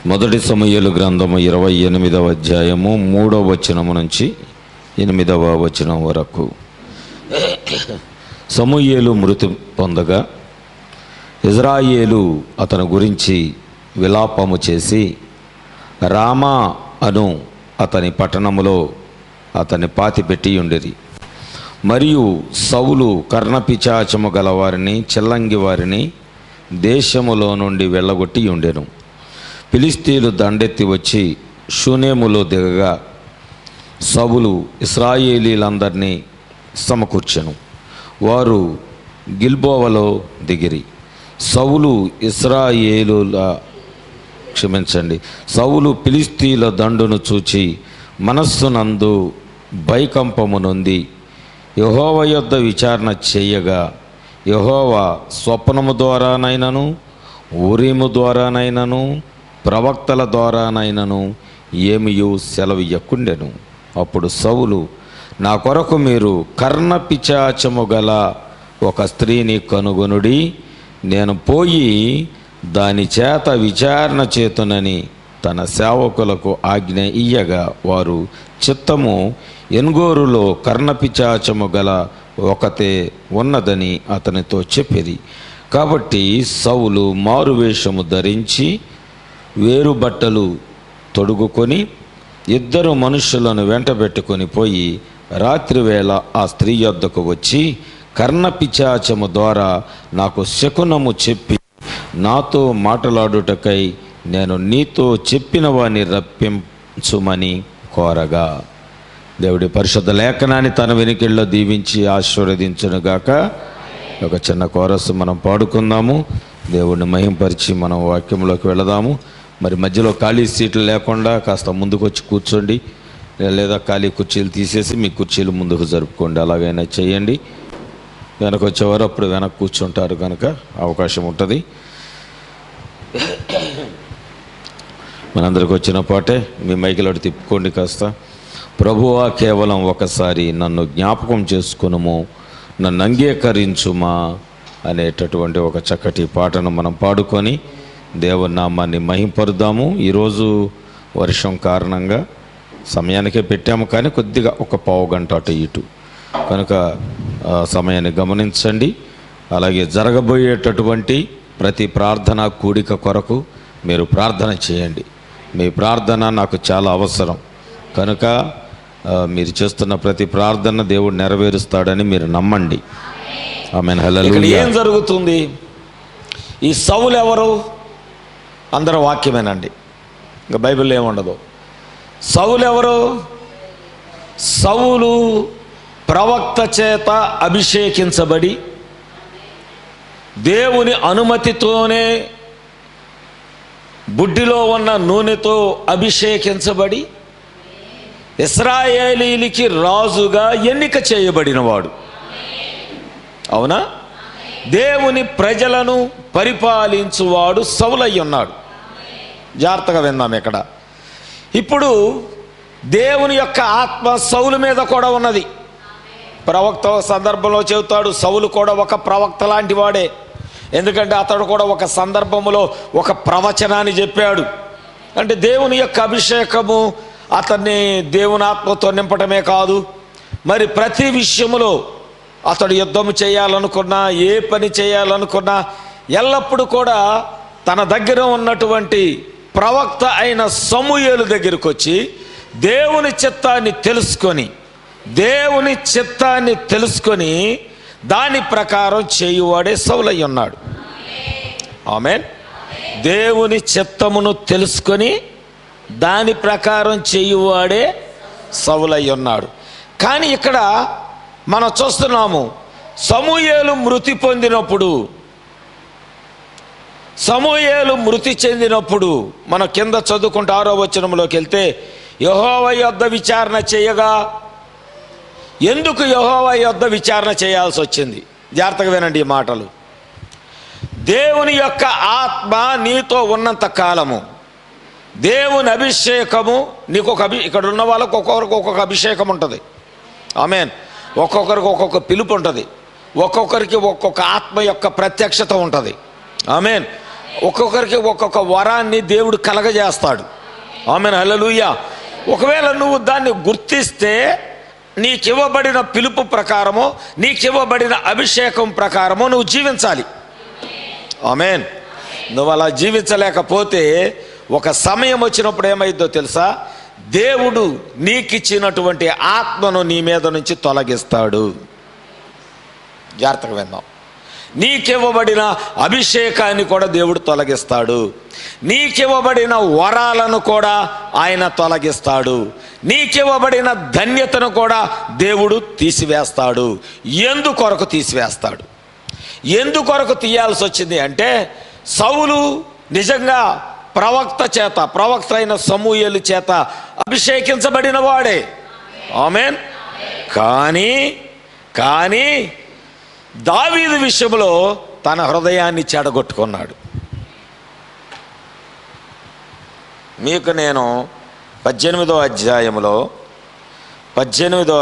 మొదటి సమూయేలు గ్రంథము 28వ అధ్యాయము 3వ వచనము నుంచి 8వ వచనం వరకు. సమూయేలు మృతి పొందగా ఇజ్రాయేలు అతని గురించి విలాపము చేసి రామా అను అతని పట్టణములో అతని పాతిపెట్టి ఉండిరి. మరియు సౌలు కర్ణపిశాచము గలవారిని చెల్లంగి వారిని దేశములో నుండి వెళ్ళగొట్టి ఉండెను. ఫిలిష్తీయులు దండెత్తి వచ్చి షూనేములో దిగగా సౌలు ఇశ్రాయేలీలందరినీ సమకూర్చెను. వారు గిల్బోవలో దిగిరి. సౌలు ఫిలిష్తీయుల దండును చూచి మనస్సునందు భయకంపము నొంది యెహోవా యొద్ద విచారణ చేయగా, యెహోవా స్వప్నము ద్వారానైనను ఊరీము ద్వారానైనను ప్రవక్తల ద్వారానైనను ఏమియూ సెలవియ్యకుండెను. అప్పుడు సౌలు, నా కొరకు మీరు కర్ణపిశాచము గల ఒక స్త్రీని కనుగొనుడి, నేను పోయి దాని చేత విచారణ చేతునని తన సేవకులకు ఆజ్ఞ ఇయ్యగా, వారు చిత్తము ఎన్గోరులో కర్ణపిశాచము గల ఒకతే ఉన్నదని అతనితో చెప్పిరి. కాబట్టి సౌలు మారువేషము ధరించి వేరు బట్టలు తొడుగుకొని 2 మనుషులను వెంటబెట్టుకొని పోయి రాత్రివేళ ఆ స్త్రీ యొద్దకు వచ్చి, కర్ణపిశాచము ద్వారా నాకు శకునము చెప్పి నాతో మాట్లాడుటకై నేను నీతో చెప్పిన వాని రప్పించుమని కోరగా. దేవుడి పరిశుద్ధ లేఖనాన్ని తన వెనుకల్లో దీవించి ఆశీర్వదించునుగాక. ఒక చిన్న కోరస్ మనం పాడుకుందాము, దేవుడిని మహింపరిచి మనం వాక్యంలోకి వెళదాము. మరి మధ్యలో ఖాళీ సీట్లు లేకుండా కాస్త ముందుకు వచ్చి కూర్చోండి, లేదా ఖాళీ కుర్చీలు తీసేసి మీ కుర్చీలు ముందుకు జరుపుకోండి. అలాగైనా చేయండి. వెనక వచ్చేవారు అప్పుడు వెనక కూర్చుంటారు కనుక అవకాశం ఉంటుంది. మనందరికి వచ్చిన పాటే మీ మైకిలోటి తిప్పుకోండి కాస్త. ప్రభువా, కేవలం ఒకసారి నన్ను జ్ఞాపకం చేసుకునుము, నన్ను అంగీకరించుమా అనేటటువంటి ఒక చక్కటి పాటను మనం పాడుకొని దేవుని నామాన్ని మహింపరుద్దాము. ఈరోజు వర్షం కారణంగా సమయానికే పెట్టాము, కానీ కొద్దిగా ఒక పావు గంట అటు ఇటు కనుక సమయాన్ని గమనించండి. అలాగే జరగబోయేటటువంటి ప్రతి ప్రార్థన కూడిక కొరకు మీరు ప్రార్థన చేయండి. మీ ప్రార్థన నాకు చాలా అవసరం కనుక మీరు చేస్తున్న ప్రతి ప్రార్థన దేవుడు నెరవేరుస్తాడని మీరు నమ్మండి. ఆమేన్. హల్లెలూయా. ఏం జరుగుతుంది? ఈ సౌలు ఎవరు? అందరూ వాక్యమేనండి, ఇంకా బైబిల్లో ఏముండదు. సౌలు ఎవరు? సౌలు ప్రవక్త చేత అభిషేకించబడి దేవుని అనుమతితోనే బుడ్డిలో ఉన్న నూనెతో అభిషేకించబడి ఇశ్రాయేలీలకి రాజుగా ఎన్నిక చేయబడినవాడు. అవునా? దేవుని ప్రజలను పరిపాలించువాడు సౌలై ఉన్నాడు. జాగ్రత్తగా విందాం. ఇక్కడ ఇప్పుడు దేవుని యొక్క ఆత్మ సౌలు మీద కూడా ఉన్నది. ప్రవక్త సందర్భంలో చెబుతాడు, సౌలు కూడా ఒక ప్రవక్త లాంటి వాడే. ఎందుకంటే అతడు కూడా ఒక సందర్భంలో ఒక ప్రవచనాన్ని చెప్పాడు. అంటే దేవుని యొక్క అభిషేకము అతన్ని దేవుని ఆత్మతో నింపటమే కాదు, మరి ప్రతి విషయములో అతడు యుద్ధం చేయాలనుకున్నా, ఏ పని చేయాలనుకున్నా ఎల్లప్పుడూ కూడా తన దగ్గర ఉన్నటువంటి ప్రవక్త అయిన సమూయేలు దగ్గరికి వచ్చి దేవుని చిత్తాన్ని తెలుసుకొని దాని ప్రకారం చేయువాడే సౌలై ఉన్నాడు. ఆమేన్. దేవుని చిత్తమును తెలుసుకొని దాని ప్రకారం చేయువాడే సౌలై ఉన్నాడు. కానీ ఇక్కడ మనం చూస్తున్నాము, సమూయేలు మృతి చెందినప్పుడు మనం కింద చదువుకుంటే 6వ వచనంలోకి వెళ్తే, యెహోవా యొద్ద విచారణ చేయగా. ఎందుకు యెహోవా యొద్ద విచారణ చేయాల్సి వచ్చింది? జాగ్రత్తగా వినండి ఈ మాటలు. దేవుని యొక్క ఆత్మ నీతో ఉన్నంత కాలము, దేవుని అభిషేకము నీకు ఇక్కడ ఉన్న వాళ్ళకు ఒక్కొక్కరికి ఒక్కొక్క అభిషేకం ఉంటుంది. ఆమేన్. ఒక్కొక్కరికి ఒక్కొక్క పిలుపు ఉంటుంది, ఒక్కొక్కరికి ఒక్కొక్క ఆత్మ యొక్క ప్రత్యక్షత ఉంటుంది. ఆమేన్. ఒక్కొక్కరికి ఒక్కొక్క వరాన్ని దేవుడు కలగజేస్తాడు. ఆమేన్, హల్లెలూయా. ఒకవేళ నువ్వు దాన్ని గుర్తిస్తే నీకివ్వబడిన పిలుపు ప్రకారము, నీకివ్వబడిన అభిషేకం ప్రకారము నువ్వు జీవించాలి. ఆమేన్. నువ్వు అలా జీవించలేకపోతే ఒక సమయం వచ్చినప్పుడు ఏమైందో తెలుసా? దేవుడు నీకిచ్చినటువంటి ఆత్మను నీ మీద నుంచి తొలగిస్తాడు. జాగ్రత్తగా విందాం. నీకివ్వబడిన అభిషేకాన్ని కూడా దేవుడు తొలగిస్తాడు. నీకివ్వబడిన వరాలను కూడా ఆయన తొలగిస్తాడు. నీకివ్వబడిన ధన్యతను కూడా దేవుడు తీసివేస్తాడు. ఎందుకొరకు తీసివేస్తాడు? ఎందుకొరకు తీయాల్సి వచ్చింది అంటే, సౌలు నిజంగా ప్రవక్త అయిన సమూయేలు చేత అభిషేకించబడిన వాడే. ఆమేన్. కానీ దావీదు విషయంలో తన హృదయాన్ని చెడగొట్టుకున్నాడు. మీకు నేను 18వ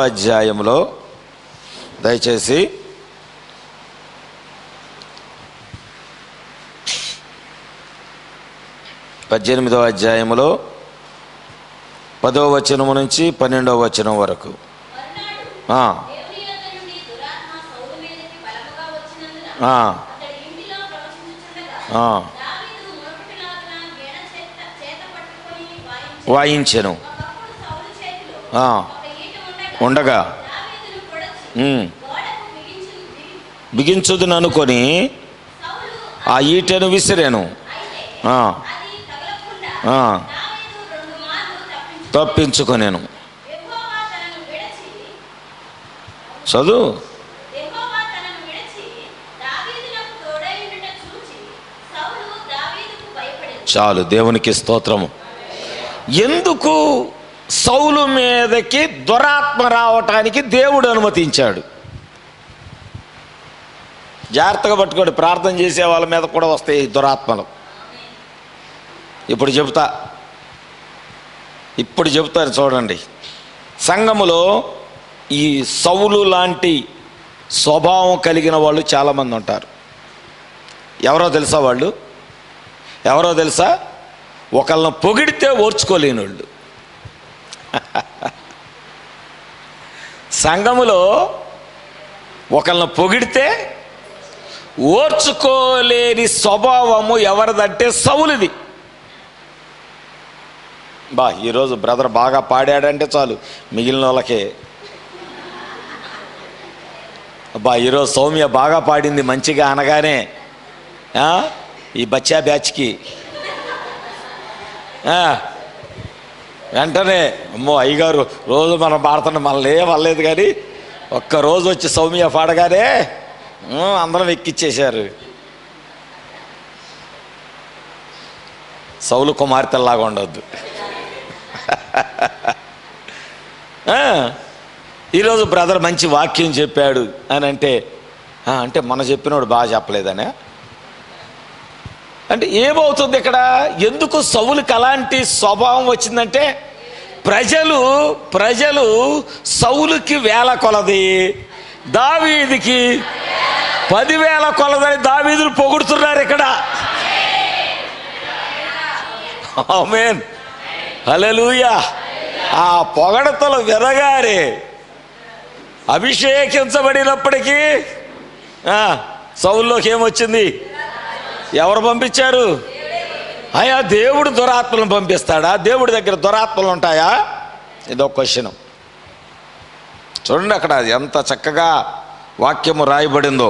అధ్యాయంలో దయచేసి 18వ అధ్యాయంలో 10వ వచనం నుంచి 12వ వచనం వరకు. వాయించెను ఉండగా బిగించుదును అనుకొని ఆ ఈటెను విసిరాను. తప్పించుకొనేను. చదువు. చాలు, దేవునికి స్తోత్రము. ఎందుకు సౌలు మీదకి దురాత్మ రావటానికి దేవుడు అనుమతించాడు? జాగ్రత్తగా పట్టుకోండి. ప్రార్థన చేసే వాళ్ళ మీద కూడా వస్తాయి దురాత్మలు. ఇప్పుడు చెబుతారు చూడండి. సంఘములో ఈ సౌలు లాంటి స్వభావం కలిగిన వాళ్ళు చాలామంది ఉంటారు. ఎవరో తెలుసా? ఒకళ్ళని పొగిడితే ఓర్చుకోలేని వాళ్ళు. సంఘములో ఒకళ్ళని పొగిడితే ఓర్చుకోలేని స్వభావము ఎవరిదంటే సౌలుది. ఈరోజు బ్రదర్ బాగా పాడాడంటే చాలు మిగిలిన వాళ్ళకే. ఈరోజు సౌమ్య బాగా పాడింది మంచిగా అనగానే ఈ బచ్చా బ్యాచ్కి వెంటనే అమ్మో అయ్యగారు రోజు మనం పాడుతున్న మనల్ని వల్లేదు, కానీ ఒక్కరోజు వచ్చి సౌమ్య పాడగానే అందరం ఎక్కిచ్చేశారు. సౌలు కుమార్తెలాగా ఉండొద్దు. ఈరోజు బ్రదర్ మంచి వాక్యం చెప్పాడు అని అంటే మన చెప్పినోడు బాగా చెప్పలేదనే అంటే ఏమవుతుంది ఇక్కడ? ఎందుకు సౌలుకి అలాంటి స్వభావం వచ్చిందంటే, ప్రజలు సౌలుకి 1000 కొలది, దావీదుకి 10,000 కొలదని దావీదును పొగుడుతున్నారు ఇక్కడ. ఆమేన్, హల్లెలూయా. ఆ పొగడతలు వినగానే అభిషేకించబడినప్పటికీ సౌలులోకి ఏమొచ్చింది? ఎవరు పంపించారు? అయ్యా, దేవుడు దురాత్మలను పంపిస్తాడా? దేవుడి దగ్గర దురాత్మలు ఉంటాయా? ఇదో క్వశ్చన్. చూడండి అక్కడ ఎంత చక్కగా వాక్యము రాయబడిందో.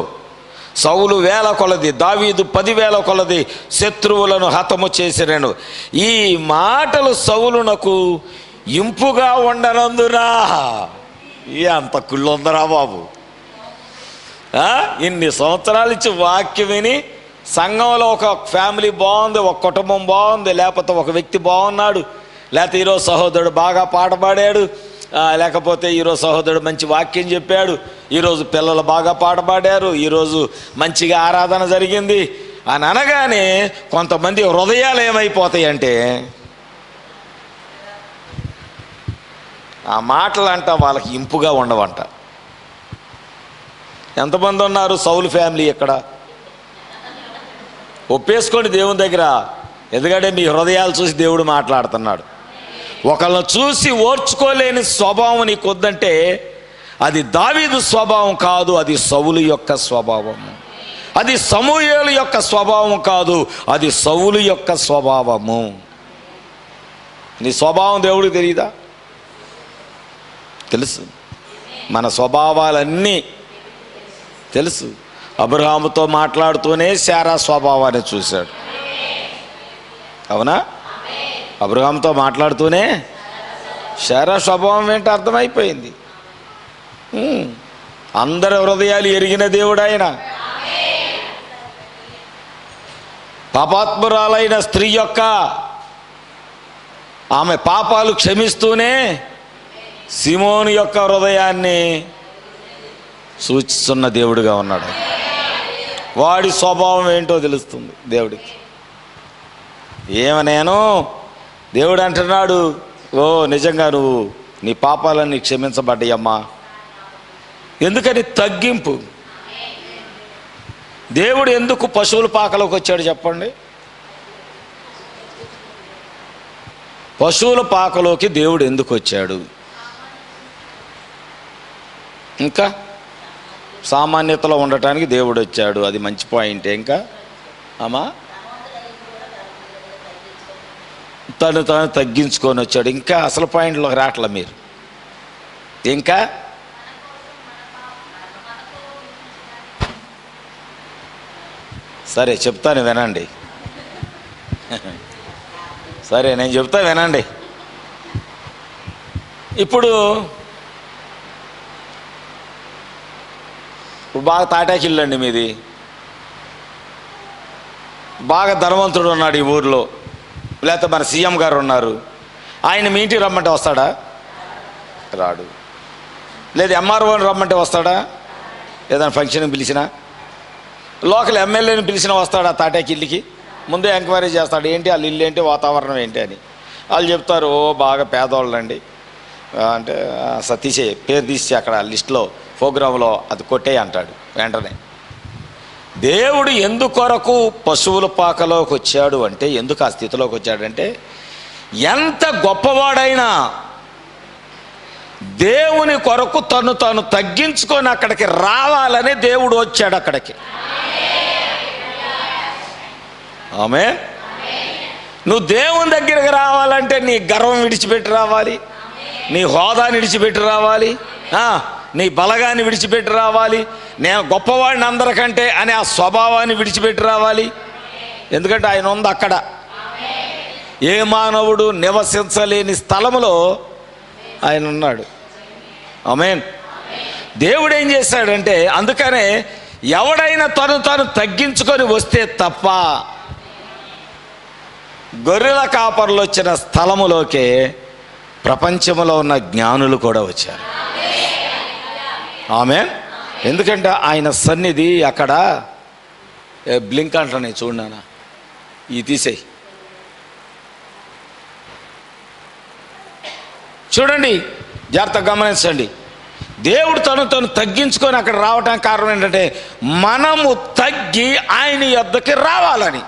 సౌలు 1000 కొలది, దావీదు 10,000 కొలది శత్రువులను హతము చేసిరేను. ఈ మాటలు సౌలునకు ఇంపుగా ఉండనందునా. అంత కుళ్ళొందరా బాబు! ఇన్ని సంవత్సరాలు ఇచ్చి వాక్యం విని సంఘంలో ఒక ఫ్యామిలీ బాగుంది, ఒక కుటుంబం బాగుంది, లేకపోతే ఒక వ్యక్తి బాగున్నాడు, లేకపోతే ఈరోజు సహోదరుడు బాగా పాట పాడాడు, లేకపోతే ఈరోజు సహోదరుడు మంచి వాక్యం చెప్పాడు, ఈరోజు పిల్లలు బాగా పాట పాడారు, ఈరోజు మంచిగా ఆరాధన జరిగింది అని అనగానే కొంతమంది హృదయాలు ఏమైపోతాయి అంటే, ఆ మాటలు అంట వాళ్ళకి ఇంపుగా ఉండవంట. ఎంతమంది ఉన్నారు సౌలు ఫ్యామిలీ ఇక్కడ? ఒప్పేసుకోండి దేవుని దగ్గర. ఎందుకంటే మీ హృదయాలు చూసి దేవుడు మాట్లాడుతున్నాడు. ఒకళ్ళని చూసి ఓర్చుకోలేని స్వభావం నీకు వద్దంటే అది దావీదు స్వభావం కాదు, అది సౌలు యొక్క స్వభావము. అది సమూయేలు యొక్క స్వభావం కాదు, అది సౌలు యొక్క స్వభావము. నీ స్వభావం దేవుడికి తెలియదా? తెలుసు. మన స్వభావాలన్నీ తెలుసు. అబ్రహాముతో మాట్లాడుతూనే శారా స్వభావాన్ని చూశాడు. అవునా? అబ్రహాముతో మాట్లాడుతూనే శారా స్వభావం ఏంటో అర్థమైపోయింది. అందరి హృదయాలు ఎరిగిన దేవుడు ఆయన. పాపాత్మురాలైన స్త్రీ యొక్క ఆమె పాపాలు క్షమిస్తూనే సిమోను యొక్క హృదయాన్ని సూచిస్తున్న దేవుడుగా ఉన్నాడు. వాడి స్వభావం ఏంటో తెలుస్తుంది దేవుడికి. ఏమనేను దేవుడు అంటున్నాడు, ఓ నిజంగా నువ్వు నీ పాపాలన్నీ క్షమించబడ్డాయమ్మా. ఎందుకని? తగ్గింపు. దేవుడు ఎందుకు పశువుల పాకలోకి వచ్చాడు చెప్పండి? పశువుల పాకలోకి దేవుడు ఎందుకు వచ్చాడు? ఇంకా సామాన్యతలో ఉండటానికి దేవుడు వచ్చాడు. అది మంచి పాయింటే. ఇంకా అమ్మా తను తగ్గించుకొని వచ్చాడు. ఇంకా అసలు పాయింట్లోకి రావట్లే మీరు. ఇంకా సరే చెప్తాను వినండి. సరే నేను చెప్తా వినండి. ఇప్పుడు బాగా తాటాకిల్లు అండి మీది. బాగా ధనవంతుడు ఉన్నాడు ఈ ఊర్లో, లేకపోతే మన సీఎం గారు ఉన్నారు. ఆయన మీ ఇంటికి రమ్మంటే వస్తాడా? రాడు. లేదు ఎంఆర్ఓని రమ్మంటే వస్తాడా? ఏదైనా ఫంక్షన్కి పిలిచినా, లోకల్ ఎమ్మెల్యేని పిలిచినా వస్తాడా తాటాకిల్లికి? ముందే ఎంక్వైరీ చేస్తాడు, ఏంటి వాళ్ళ ఇల్లు ఏంటి, వాతావరణం ఏంటి అని. వాళ్ళు చెప్తారు, ఓ బాగా పేదవాళ్ళండి అంటే సతీషే పేరు తీసి అక్కడ లిస్టులో ప్రోగ్రాంలో అది కొట్టే అంటాడు వెంటనే. దేవుడు ఎందుకొరకు పశువుల పాకలోకి వచ్చాడు అంటే, ఎందుకు ఆ స్థితిలోకి వచ్చాడంటే, ఎంత గొప్పవాడైనా దేవుని కొరకు తను తగ్గించుకొని అక్కడికి రావాలని దేవుడు వచ్చాడు అక్కడికి. ఆమె నువ్వు దేవుని దగ్గరికి రావాలంటే నీ గర్వం విడిచిపెట్టి రావాలి, నీ హోదాని విడిచిపెట్టి రావాలి, నీ బలగాన్ని విడిచిపెట్టి రావాలి, నేను గొప్పవాడిని అందరికంటే అనే ఆ స్వభావాన్ని విడిచిపెట్టి రావాలి. ఎందుకంటే ఆయన ఉంది అక్కడ. ఏ మానవుడు నివసించలేని స్థలములో ఆయన ఉన్నాడు. ఆమేన్. దేవుడు ఏం చేశాడంటే, అందుకనే ఎవడైనా తను తగ్గించుకొని వస్తే తప్ప గొర్రెల కాపర్లు వచ్చిన స్థలములోకే ప్రపంచంలో ఉన్న జ్ఞానులు కూడా వచ్చారు. ఆమేన్. ఎందుకంటే ఆయన సన్నిధి అక్కడ. బ్లింక్ అంటాను చూడనా, ఈ తీసేయి చూడండి, జాగ్రత్తగా గమనించండి. దేవుడు తను తగ్గించుకొని అక్కడ రావడానికి కారణం ఏంటంటే, మనము తగ్గి ఆయన యొద్దకి రావాలని.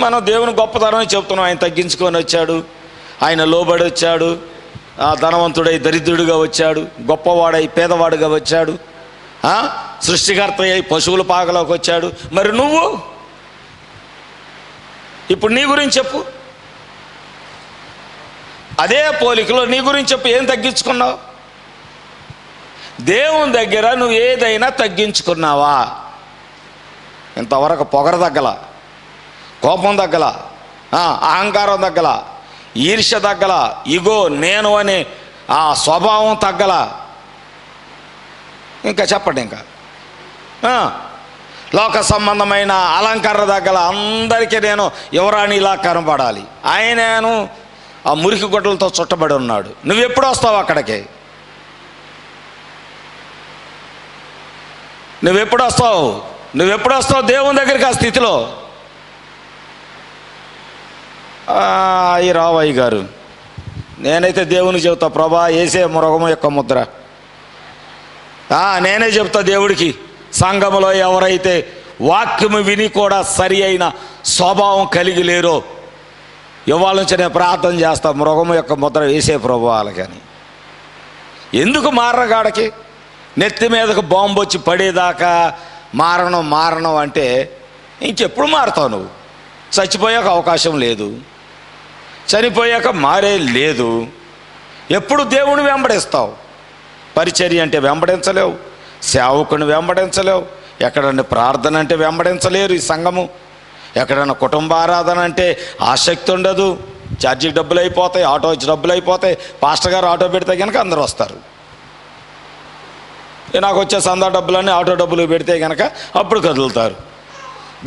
మనం దేవుని గొప్పతనం చెప్తున్నాం. ఆయన తగ్గించుకొని వచ్చాడు, ఆయన లోబడి వచ్చాడు, ధనవంతుడై దరిద్రుడిగా వచ్చాడు, గొప్పవాడై పేదవాడుగా వచ్చాడు, సృష్టికర్త అయి పశువుల పాకలోకి వచ్చాడు. మరి నువ్వు ఇప్పుడు నీ గురించి చెప్పు, అదే పోలికలో నీ గురించి చెప్పు. ఏం తగ్గించుకున్నావు? దేవుని దగ్గర నువ్వు ఏదైనా తగ్గించుకున్నావా? ఇంతవరకు పొగర తగ్గల, కోపం తగ్గల, అహంకారం తగ్గల, ఈర్ష్య తగ్గల, ఇగో నేను అనే ఆ స్వభావం తగ్గల. ఇంకా చెప్పండి. ఇంకా లోక సంబంధమైన అలంకరణ తగ్గల. అందరికీ నేను యువరాణిలా కనపడాలి. ఆయనను ఆ మురికి గుడ్డలతో చుట్టబడి ఉన్నాడు. నువ్వెప్పుడు వస్తావు అక్కడికి? నువ్వెప్పుడు వస్తావు దేవుని దగ్గరికి ఆ స్థితిలో? అయ్యి రావయ్య గారు, నేనైతే దేవునికి చెబుతా, ప్రభా యేసే మృగము యొక్క ముద్ర. నేనే చెప్తా దేవుడికి, సంఘములో ఎవరైతే వాక్యము విని కూడా సరి అయిన స్వభావం కలిగి లేరో, ఇవాళ నుంచి నేను ప్రార్థన చేస్తా, మృగము యొక్క ముద్ర వేసే ప్రభు వాళ్ళకని. ఎందుకు మారగాడికి నెత్తి మీదకు బాంబు వచ్చి పడేదాకా మారణం అంటే ఇంకెప్పుడు మారుతావు నువ్వు? చచ్చిపోయాక అవకాశం లేదు, చనిపోయాక మారే లేదు. ఎప్పుడు దేవుని వెంబడిస్తావు? పరిచర్య అంటే వెంబడించలేవు, సేవకుని వెంబడించలేవు, ఎక్కడన్నా ప్రార్థన అంటే వెంబడించలేరు ఈ సంఘము, ఎక్కడన్నా కుటుంబ ఆరాధన అంటే ఆసక్తి ఉండదు. ఛార్జీకి డబ్బులు అయిపోతాయి, ఆటో ఇచ్చి డబ్బులు అయిపోతాయి, పాస్టర్ గారు ఆటో పెడితే కనుక అందరూ వస్తారు. నాకు వచ్చే సందా డబ్బులన్నీ ఆటో డబ్బులు పెడితే కనుక అప్పుడు కదులుతారు.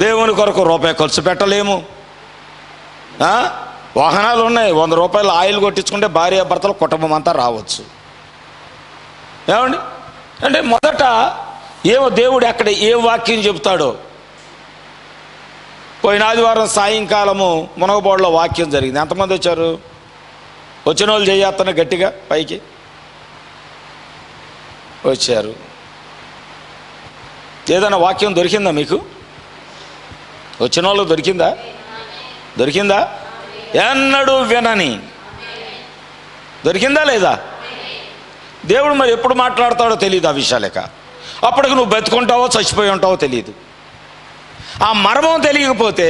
దేవుని కొరకు రూపాయి ఖర్చు పెట్టలేము. వాహనాలు ఉన్నాయి, 100 రూపాయలు ఆయిల్ కొట్టించుకుంటే భార్యాభర్తలు కుటుంబం అంతా రావచ్చు. ఏమండి అంటే మొదట ఏమో దేవుడు ఎక్కడ ఏ వాక్యం చెబుతాడో. పోయిన ఆదివారం సాయంకాలము మునగబోడులో వాక్యం జరిగింది. ఎంతమంది వచ్చారు? వచ్చిన వాళ్ళు చేయేస్తాను గట్టిగా పైకి వచ్చారు. ఏదైనా వాక్యం దొరికిందా మీకు? వచ్చిన వాళ్ళు దొరికిందా? ఎన్నడూ వినని దొరికిందా లేదా? దేవుడు మరి ఎప్పుడు మాట్లాడతాడో తెలియదు ఆ విషయాలేక. అప్పటికి నువ్వు బతుకుంటావో చచ్చిపోయి ఉంటావో తెలియదు. ఆ మర్మం తెలియకపోతే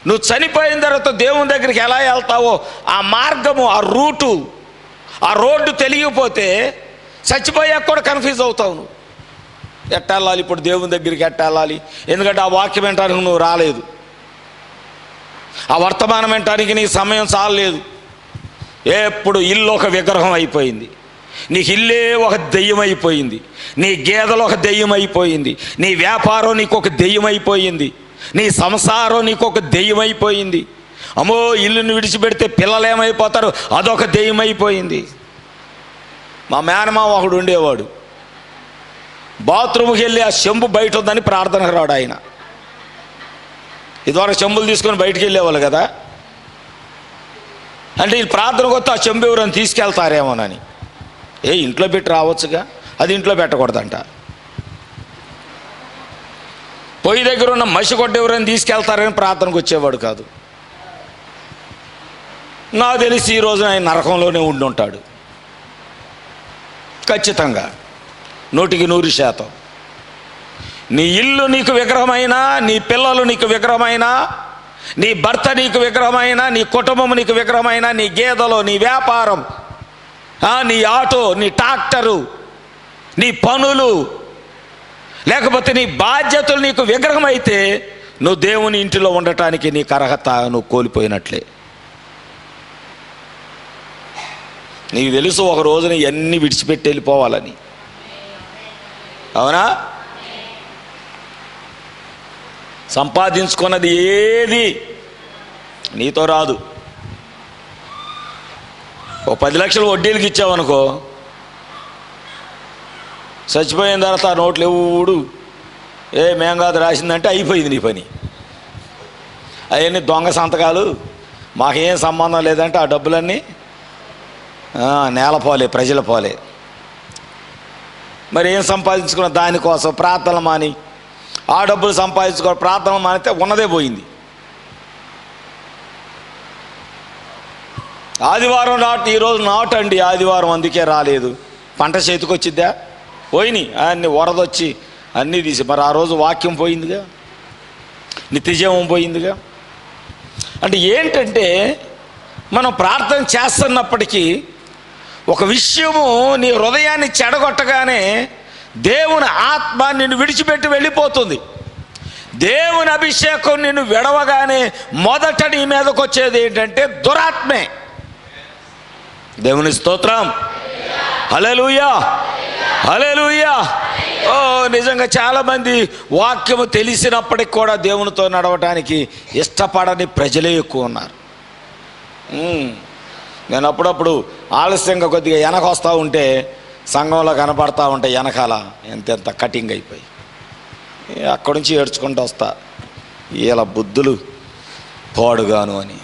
నువ్వు చనిపోయిన తర్వాత దేవుని దగ్గరికి ఎలా వెళ్తావో ఆ మార్గము, ఆ రూటు, ఆ రోడ్డు తెలియకపోతే చచ్చిపోయాక కూడా కన్ఫ్యూజ్ అవుతావు. నువ్వు ఎట్టెళ్ళాలి ఇప్పుడు దేవుని దగ్గరికి, ఎట్టెళ్ళాలి? ఎందుకంటే ఆ వాక్యం వినటానికి నువ్వు రాలేదు, ఆ వర్తమానం వినటానికి నీ సమయం చాలలేదు. ఎప్పుడు ఇల్లు ఒక విగ్రహం అయిపోయింది, నీకు ఇల్లే ఒక దెయ్యం అయిపోయింది, నీ గేదెలు ఒక దెయ్యం అయిపోయింది, నీ వ్యాపారం నీకు ఒక దెయ్యం అయిపోయింది, నీ సంసారం నీకు ఒక దెయ్యం అయిపోయింది. అమ్మో ఇల్లుని విడిచిపెడితే పిల్లలు ఏమైపోతారు, అదొక దెయ్యం అయిపోయింది. మా మేనమామ ఒకడు ఉండేవాడు, బాత్రూమ్కి వెళ్ళి ఆ చెంబు బయట ఉందని ప్రార్థనకు రాడు ఆయన. ఇదివరకు చెంబులు తీసుకొని బయటికి వెళ్ళేవాళ్ళు కదా, అంటే ఈ ప్రార్థనకు వస్తే ఆ చెంబు ఎవరైనా తీసుకెళ్తారేమోనని. ఇంట్లో పెట్టి రావచ్చుగా, అది ఇంట్లో పెట్టకూడదంట. పొయ్యి దగ్గర ఉన్న మసి కొట్ట ఎవరైనా తీసుకెళ్తారని ప్రార్థనకు వచ్చేవాడు కాదు. నాకు తెలిసి ఈరోజు ఆయన నరకంలోనే ఉండి ఉంటాడు ఖచ్చితంగా, 100%. నీ ఇల్లు నీకు విగ్రహమైనా, నీ పిల్లలు నీకు విగ్రహమైనా, నీ భర్త నీకు విగ్రహమైనా, నీ కుటుంబం నీకు విగ్రహమైనా, నీ గేదెలు, నీ వ్యాపారం, నీ ఆటో, నీ ట్రాక్టరు, నీ పనులు, లేకపోతే నీ బాధ్యతలు నీకు విగ్రహం అయితే నువ్వు దేవుని ఇంటిలో ఉండటానికి నీకు అర్హత నువ్వు కోల్పోయినట్లే. నీకు తెలుసు ఒక రోజున ఇవన్నీ విడిచిపెట్టి వెళ్ళిపోవాలని, అవునా? సంపాదించుకున్నది ఏది నీతో రాదు. ఓ 10 లక్షలు వడ్డీలకి ఇచ్చావనుకో, చచ్చిపోయిన తర్వాత ఆ నోట్లు ఎవడు మేం కాదు రాసిందంటే అయిపోయింది నీ పని. అవన్నీ దొంగ సంతకాలు, మాకేం సంబంధం లేదంటే ఆ డబ్బులన్నీ నేల పోలే, ప్రజల పోలే. మరి ఏం సంపాదించుకున్న దానికోసం ప్రార్థనలు మాని, ఆ డబ్బులు సంపాదించుకోవాలి, ప్రార్థనలు మానితే ఉన్నదే పోయింది. ఆదివారం ఈరోజు నాటండి, ఆదివారం అందుకే రాలేదు. పంట చేతికి వచ్చిద్దా? పోయినాయి అన్నీ, వరదొచ్చి అన్నీ తీసి. మరి ఆ రోజు వాక్యం పోయిందిగా, నిత్యజీవం పోయిందిగా. అంటే ఏంటంటే మనం ప్రార్థన చేస్తున్నప్పటికీ ఒక విషయము నీ హృదయాన్ని చెడగొట్టగానే దేవుని ఆత్మ నిన్ను విడిచిపెట్టి వెళ్ళిపోతుంది. దేవుని అభిషేకం నిన్ను విడవగానే మొదట నీ మీదకి వచ్చేది ఏంటంటే దురాత్మే. దేవుని స్తోత్రం, హల్లెలూయా, హల్లెలూయా. నిజంగా చాలామంది వాక్యము తెలిసినప్పటికి కూడా దేవునితో నడవటానికి ఇష్టపడని ప్రజలే ఎక్కువ ఉన్నారు. నేను అప్పుడప్పుడు ఆలస్యంగా కొద్దిగా వెనక వస్తూ ఉంటే సంఘంలో కనపడతా ఉంటే వెనకాల ఎంతెంత కటింగ్ అయిపోయి అక్కడి నుంచి ఏడ్చుకుంటూ వస్తా, ఇలా బుద్ధులు పాడుగాను అని.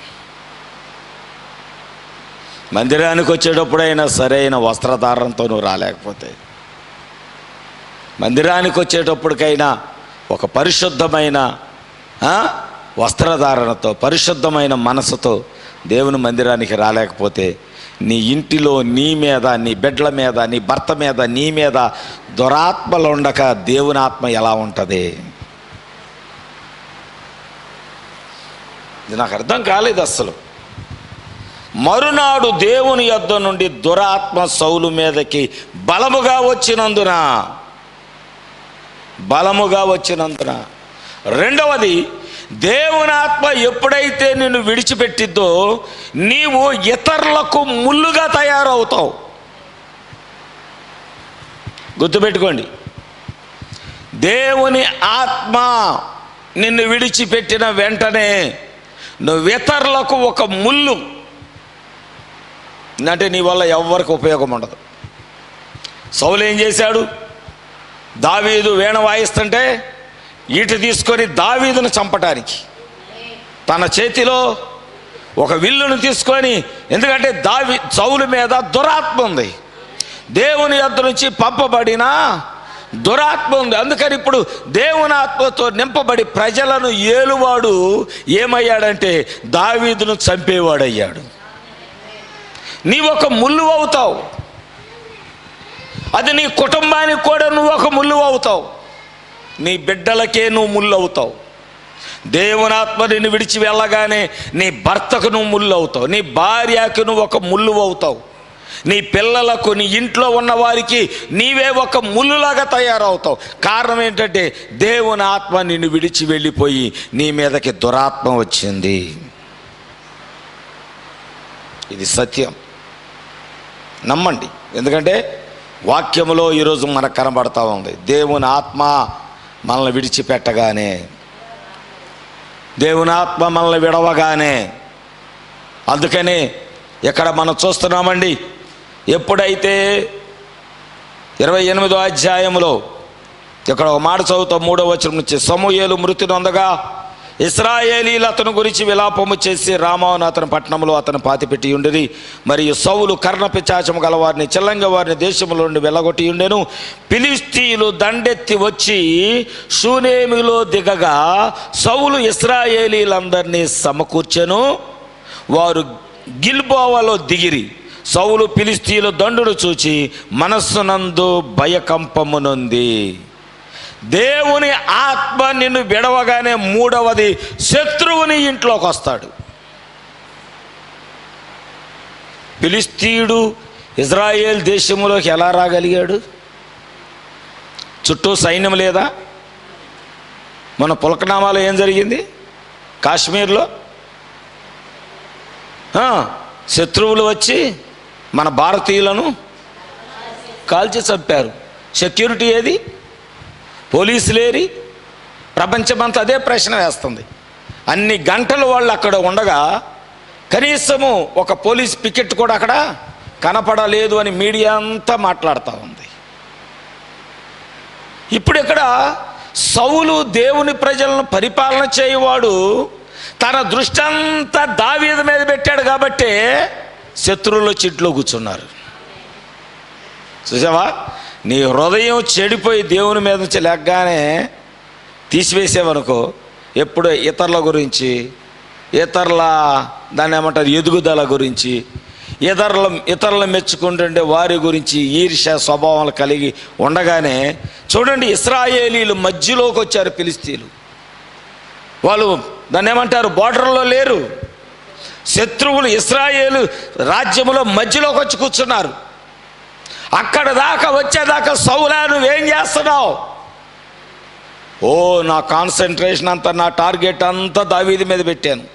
మందిరానికి వచ్చేటప్పుడైనా సరైన వస్త్రధారణతో నువ్వు రాలేకపోతే మందిరానికి వచ్చేటప్పటికైనా ఒక పరిశుద్ధమైన వస్త్రధారణతో, పరిశుద్ధమైన మనసుతో దేవుని మందిరానికి రాలేకపోతే నీ ఇంటిలో నీ మీద, నీ బిడ్డల మీద, నీ భర్త మీద, నీ మీద దురాత్మలు ఉండక దేవుని ఆత్మ ఎలా ఉంటుంది? ఇది నాకు అర్థం కాలేదు అస్సలు. మరునాడు దేవుని యొద్ద నుండి దురాత్మ సౌలు మీదకి బలముగా వచ్చినందున. రెండవది, దేవుని ఆత్మ ఎప్పుడైతే నిన్ను విడిచిపెట్టిద్దో నీవు ఇతరులకు ముళ్ళుగా తయారవుతావు. గుర్తుపెట్టుకోండి, దేవుని ఆత్మ నిన్ను విడిచిపెట్టిన వెంటనే నువ్వు ఇతరులకు ఒక ముళ్ళు. అంటే నీ వల్ల ఎవరికి ఉపయోగం ఉండదు. సౌలు ఏం చేశాడు? దావీదు వీణ వాయిస్తుంటే ఈట తీసుకొని దావీదును చంపటానికి తన చేతిలో ఒక విల్లును తీసుకొని, ఎందుకంటే సౌలు మీద దురాత్మ ఉంది, దేవుని యొద్ద నుంచి పంపబడిన దురాత్మ ఉంది. అందుకని ఇప్పుడు దేవుని ఆత్మతో నింపబడి ప్రజలను ఏలువాడు ఏమయ్యాడంటే దావీదును చంపేవాడయ్యాడు. నీవు ఒక ముళ్ళు అవుతావు. అది నీ కుటుంబానికి కూడా నువ్వు ఒక ముళ్ళు అవుతావు. నీ బిడ్డలకే నువ్వు ముళ్ళు అవుతావు. దేవుని ఆత్మ నిన్ను విడిచి వెళ్ళగానే నీ భర్తకు నువ్వు ముళ్ళు అవుతావు, నీ భార్యకు నువ్వు ఒక ముళ్ళు అవుతావు, నీ పిల్లలకు, నీ ఇంట్లో ఉన్న వారికి నీవే ఒక ముళ్ళులాగా తయారవుతావు. కారణం ఏంటంటే దేవుని ఆత్మ నిన్ను విడిచి వెళ్ళిపోయి నీ మీదకి దురాత్మ వచ్చింది. ఇది సత్యం, నమ్మండి. ఎందుకంటే వాక్యములో ఈరోజు మనకు కనబడతా ఉంది. దేవుని ఆత్మ మనల్ని విడిచిపెట్టగానే, దేవుని ఆత్మ మనల్ని విడవగానే, అందుకని ఇక్కడ మనం చూస్తున్నామండి, ఎప్పుడైతే 28వ అధ్యాయంలో ఇక్కడ ఒక మాట చదువుతాం, 3వ వచనం నుంచి. సమూయేలు మృతి నొందగా ఇశ్రాయేలీలు అతని గురించి విలాపము చేసి రామాను అతని పట్టణంలో అతను పాతిపెట్టి ఉండేది. మరియు సౌలు కర్ణపిశాచము గల వారిని, చిల్లంగ వారిని దేశంలో నుండి వెళ్ళగొట్టి ఉండెను. ఫిలిష్తీయులు దండెత్తి వచ్చి షూనేమిలో దిగగా సౌలు ఇశ్రాయేలీలందరినీ సమకూర్చెను. వారు గిల్బోవలో దిగిరి. సౌలు ఫిలిష్తీయుల దండును చూచి మనస్సునందు భయకంపమునుంది. దేవుని ఆత్మ నిన్ను విడవగానే మూడవది, శత్రువుని ఇంట్లోకి వస్తాడు. ఫిలిష్తీయుడు ఇజ్రాయేల్ దేశంలోకి ఎలా రాగలిగాడు? చుట్టూ సైన్యం లేదా? మన పులకనామాలో ఏం జరిగింది? కాశ్మీర్లో శత్రువులు వచ్చి మన భారతీయులను కాల్చి చంపారు. సెక్యూరిటీ ఏది? పోలీసులేరి? ప్రపంచమంతా అదే ప్రశ్న వేస్తుంది. అన్ని గంటలు వాళ్ళు అక్కడ ఉండగా కనీసము ఒక పోలీస్ పికెట్ కూడా అక్కడ కనపడలేదు అని మీడియా అంతా మాట్లాడుతూ ఉంది. ఇప్పుడు ఇక్కడ సౌలు దేవుని ప్రజలను పరిపాలన చేయవాడు తన దృష్టి అంతా దావీదు మీద పెట్టాడు కాబట్టి శత్రువులు చిట్లో కూర్చున్నారు. చూసావా? నీ హృదయం చెడిపోయి దేవుని మీద నుంచి లేకగానే తీసివేసేవనుకో, ఎప్పుడు ఇతరుల గురించి, ఇతరుల దాన్ని ఏమంటారు ఎదుగుదల గురించి, ఇతరులను మెచ్చుకుంటుంటే వారి గురించి ఈర్ష్య స్వభావాలు కలిగి ఉండగానే, చూడండి ఇశ్రాయేలీలు మధ్యలోకి వచ్చారు. ఫిలిష్తీయులు వాళ్ళు దాన్ని ఏమంటారు బోర్డర్లో లేరు. శత్రువులు ఇశ్రాయేలు రాజ్యములో మధ్యలోకి వచ్చి కూర్చున్నారు. అక్కడ దాకా వచ్చేదాకా సౌలా నువ్వేం చేస్తున్నావు? నా కాన్సన్ట్రేషన్ అంతా, నా టార్గెట్ అంతా దావీదు మీద పెట్టాను.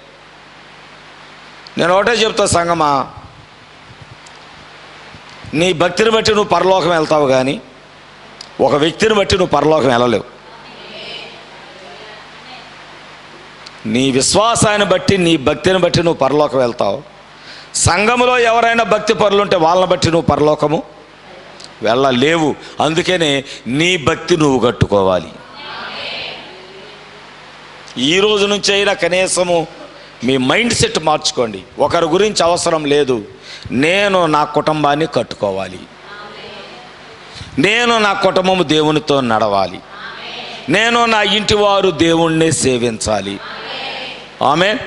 నేను ఒకటే చెప్తా సంగమా, నీ భక్తిని బట్టి నువ్వు పరలోకం వెళ్తావు, కానీ ఒక వ్యక్తిని బట్టి నువ్వు పరలోకం వెళ్ళలేవు. నీ విశ్వాసాన్ని బట్టి, నీ భక్తిని బట్టి నువ్వు పరలోకం వెళ్తావు. సంఘములో ఎవరైనా భక్తి పరులుంటే వాళ్ళని బట్టి నువ్వు పరలోకము వెళ్ళలేవు. అందుకనే నీ భక్తి నువ్వు కట్టుకోవాలి. ఈ రోజు నుంచి అయినా కనీసము మీ మైండ్ సెట్ మార్చుకోండి. ఒకరి గురించి అవసరం లేదు, నేను నా కుటుంబాన్ని కట్టుకోవాలి. నేను నా కుటుంబము దేవునితో నడవాలి, నేను నా ఇంటి వారు దేవుణ్ణి సేవించాలి. ఆమేన్.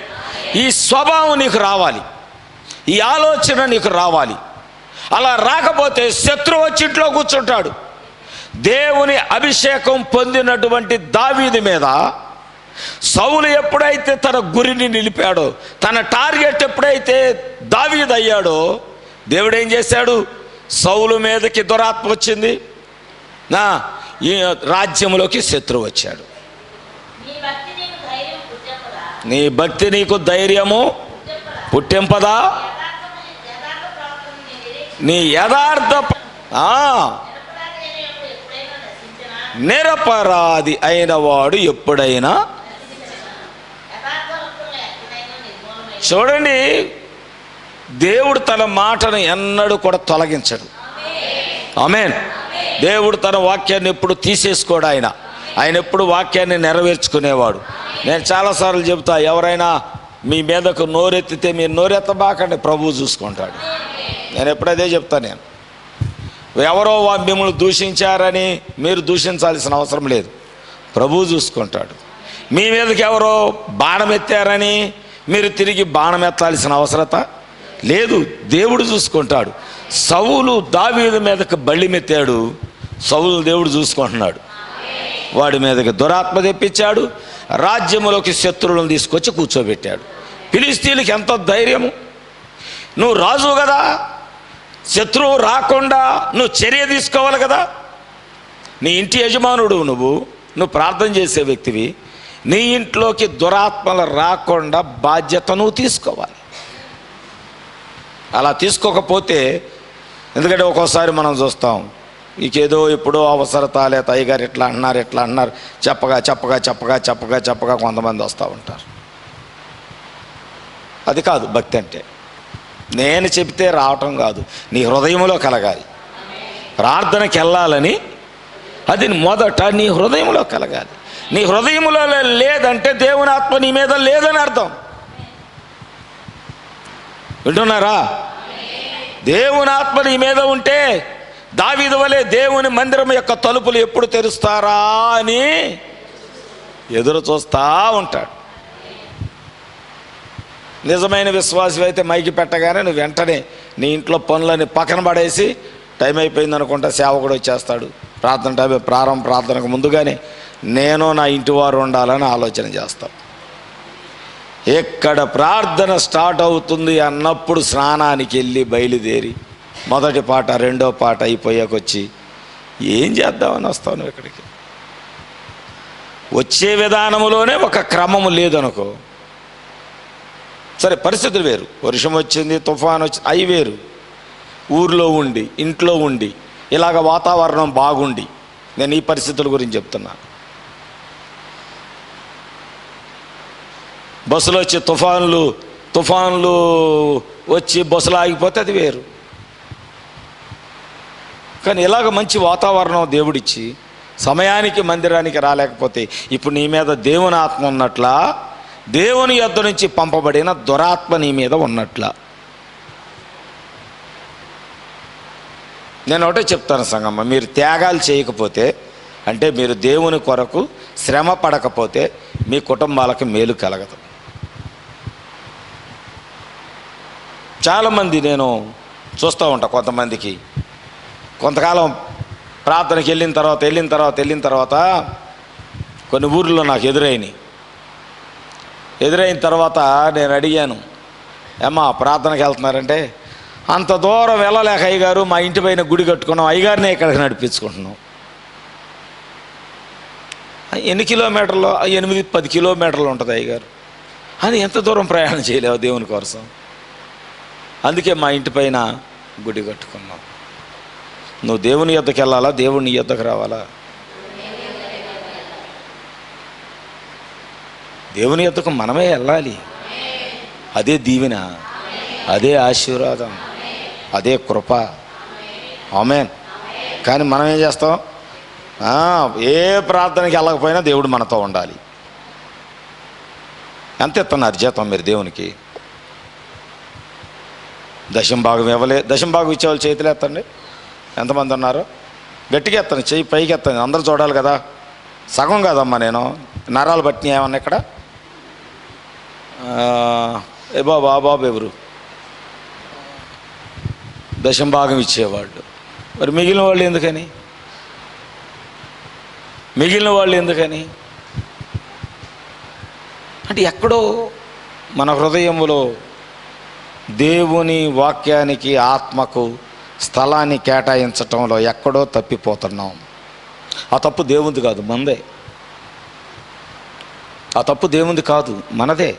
ఈ స్వభావం నీకు రావాలి, ఈ ఆలోచన నీకు రావాలి. అలా రాకపోతే శత్రువు వచ్చి ఇంట్లో కూర్చుంటాడు. దేవుని అభిషేకం పొందినటువంటి దావీదు మీద సౌలు ఎప్పుడైతే తన గురిని నిలిపాడో, తన టార్గెట్ ఎప్పుడైతే దావీదు అయ్యాడో, దేవుడు ఏం చేశాడు? సౌలు మీదకి దురాత్మ వచ్చింది, నా ఈ రాజ్యంలోకి శత్రువు వచ్చాడు. నీ భక్తి నీకు ధైర్యము పుట్టింపదా? నీ యథార్థ నిరపరాధి అయిన వాడు ఎప్పుడైనా. చూడండి, దేవుడు తన మాటను ఎన్నడూ కూడా తొలగించడు. ఆమేన్. దేవుడు తన వాక్యాన్ని ఎప్పుడు తీసేసుకోడు. ఆయన ఎప్పుడు వాక్యాన్ని నెరవేర్చుకునేవాడు. నేను చాలాసార్లు చెబుతా, ఎవరైనా మీ మీదకు నోరెత్తితే మీరు నోరెత్తబాకండి, ప్రభువు చూసుకుంటాడు. నేను ఎప్పుడు అదే చెప్తాను. నేను ఎవరో మిమ్మల్ని దూషించారని మీరు దూషించాల్సిన అవసరం లేదు, ప్రభువు చూసుకుంటాడు. మీ మీదకి ఎవరో బాణం ఎత్తారని మీరు తిరిగి బాణం ఎత్తాల్సిన అవసరత లేదు, దేవుడు చూసుకుంటాడు. సౌలు దావీదు మీదకి బళ్ళి మెత్తాడు, సౌలు దేవుడు చూసుకుంటున్నాడు. వాడి మీదకి దురాత్మ తెప్పించాడు, రాజ్యంలోకి శత్రువులను తీసుకొచ్చి కూర్చోబెట్టాడు. ఫిలిష్తీయులకి ఎంత ధైర్యము! నువ్వు రాజు కదా, శత్రువు రాకుండా నువ్వు చర్య తీసుకోవాలి కదా. నీ ఇంటి యజమానుడు, నువ్వు ప్రార్థన చేసే వ్యక్తివి. నీ ఇంట్లోకి దురాత్మలు రాకుండా బాధ్యత నువ్వు తీసుకోవాలి. అలా తీసుకోకపోతే, ఎందుకంటే ఒక్కోసారి మనం చూస్తాం, నీకేదో ఎప్పుడో అవసరత, లేదా అయ్యగారు ఇట్లా అన్నారు చెప్పగా కొంతమంది వస్తూ ఉంటారు. అది కాదు భక్తి అంటే. నేను చెబితే రావటం కాదు, నీ హృదయంలో కలగాలి. ప్రార్థనకి వెళ్ళాలని అది మొదట నీ హృదయంలో కలగాలి. నీ హృదయంలో లేదంటే దేవుని ఆత్మ నీ మీద లేదని అర్థం. వింటున్నారా? దేవుని ఆత్మ నీ మీద ఉంటే దావీదు వలె దేవుని మందిరం యొక్క తలుపులు ఎప్పుడు తెరుస్తారా అని ఎదురు చూస్తూ ఉంటాడు. నిజమైన విశ్వాసం అయితే మైకి పెట్టగానే నువ్వు వెంటనే నీ ఇంట్లో పనులని పక్కన పడేసి, టైం అయిపోయింది అనుకుంటా సేవకుడు వచ్చేస్తాడు, ప్రార్థనకు ముందుగానే నేను నా ఇంటి వారు ఉండాలని ఆలోచన చేస్తాం. ఎక్కడ ప్రార్థన స్టార్ట్ అవుతుంది అన్నప్పుడు స్నానానికి వెళ్ళి బయలుదేరి మొదటి పాట రెండో పాట అయిపోయాకొచ్చి ఏం చేద్దామని వస్తావు నువ్వు ఇక్కడికి. వచ్చే విధానంలోనే ఒక క్రమము లేదనుకో, సరే పరిస్థితులు వేరు, వర్షం వచ్చింది, తుఫాన్ వచ్చింది, అవి వేరు. ఊర్లో ఉండి ఇంట్లో ఉండి ఇలాగ వాతావరణం బాగుండి, నేను ఈ పరిస్థితుల గురించి చెప్తున్నాను. బస్సులు వచ్చి తుఫాన్లు వచ్చి బస్సులు ఆగిపోతే అది వేరు. కానీ ఇలాగ మంచి వాతావరణం దేవుడిచ్చి సమయానికి మందిరానికి రాలేకపోతే ఇప్పుడు నీ మీద దేవుని ఆత్మ ఉన్నట్లా, దేవుని యొద్ద నుంచి పంపబడిన దురాత్మ నీ మీద ఉన్నట్లా. నేను ఒకటే చెప్తాను సంగమ్మ, మీరు త్యాగాలు చేయకపోతే, అంటే మీరు దేవుని కొరకు శ్రమ పడకపోతే మీ కుటుంబాలకు మేలు కలగదు. చాలామంది నేను చూస్తూ ఉంటా, కొంతమందికి కొంతకాలం ప్రార్థనకి వెళ్ళిన తర్వాత కొన్ని ఊర్లో నాకు ఎదురైన తర్వాత నేను అడిగాను, ఏమ్మా ప్రార్థనకి వెళ్తున్నారంటే, అంత దూరం వెళ్ళలేక అయ్యగారు మా ఇంటి పైన గుడి కట్టుకున్నాం, అయ్యగారినే ఇక్కడికి నడిపించుకుంటున్నాం. ఎన్ని కిలోమీటర్లు? 8-10 కిలోమీటర్లు ఉంటుంది అయ్యగారు. అది ఎంత దూరం ప్రయాణం చేయలేవు దేవుని కోసం, అందుకే మా ఇంటి పైన గుడి కట్టుకున్నాం. నువ్వు దేవుని యొద్దకు వెళ్ళాలా, దేవుని యొద్దకు రావాలా? దేవుని యొద్దకు మనమే వెళ్ళాలి. అదే దీవెన, అదే ఆశీర్వాదం, అదే కృప. ఆమేన్. కానీ మనం ఏం చేస్తాం? ఏ ప్రార్థనకి వెళ్ళకపోయినా దేవుడు మనతో ఉండాలి. ఎంత ఇస్తున్నారు జీతం మీరు దేవునికి? దశంభాగం ఇవ్వలే. దశంభాగం ఇచ్చేవాళ్ళు చేతులు ఎత్తండి, ఎంతమంది ఉన్నారు? గట్టిగా ఎత్తాను, చెయ్యి పైకి ఎత్తాను, అందరూ చూడాలి కదా. సగం కాదమ్మా, నేను నరాలు పట్టిన ఏమన్నా ఇక్కడ. ఏ బాబు, ఆ బాబు ఎవరు? దశంభాగం ఇచ్చేవాళ్ళు. మరి మిగిలిన వాళ్ళు ఎందుకని? అంటే ఎక్కడో మన హృదయంలో దేవుని వాక్యానికి, ఆత్మకు స్థలాన్ని కేటాయించటంలో ఎక్కడో తప్పిపోతున్నాం. ఆ తప్పు దేవుంది కాదు, మనదే. ఆ తప్పు దేవుంది కాదు, మనదే.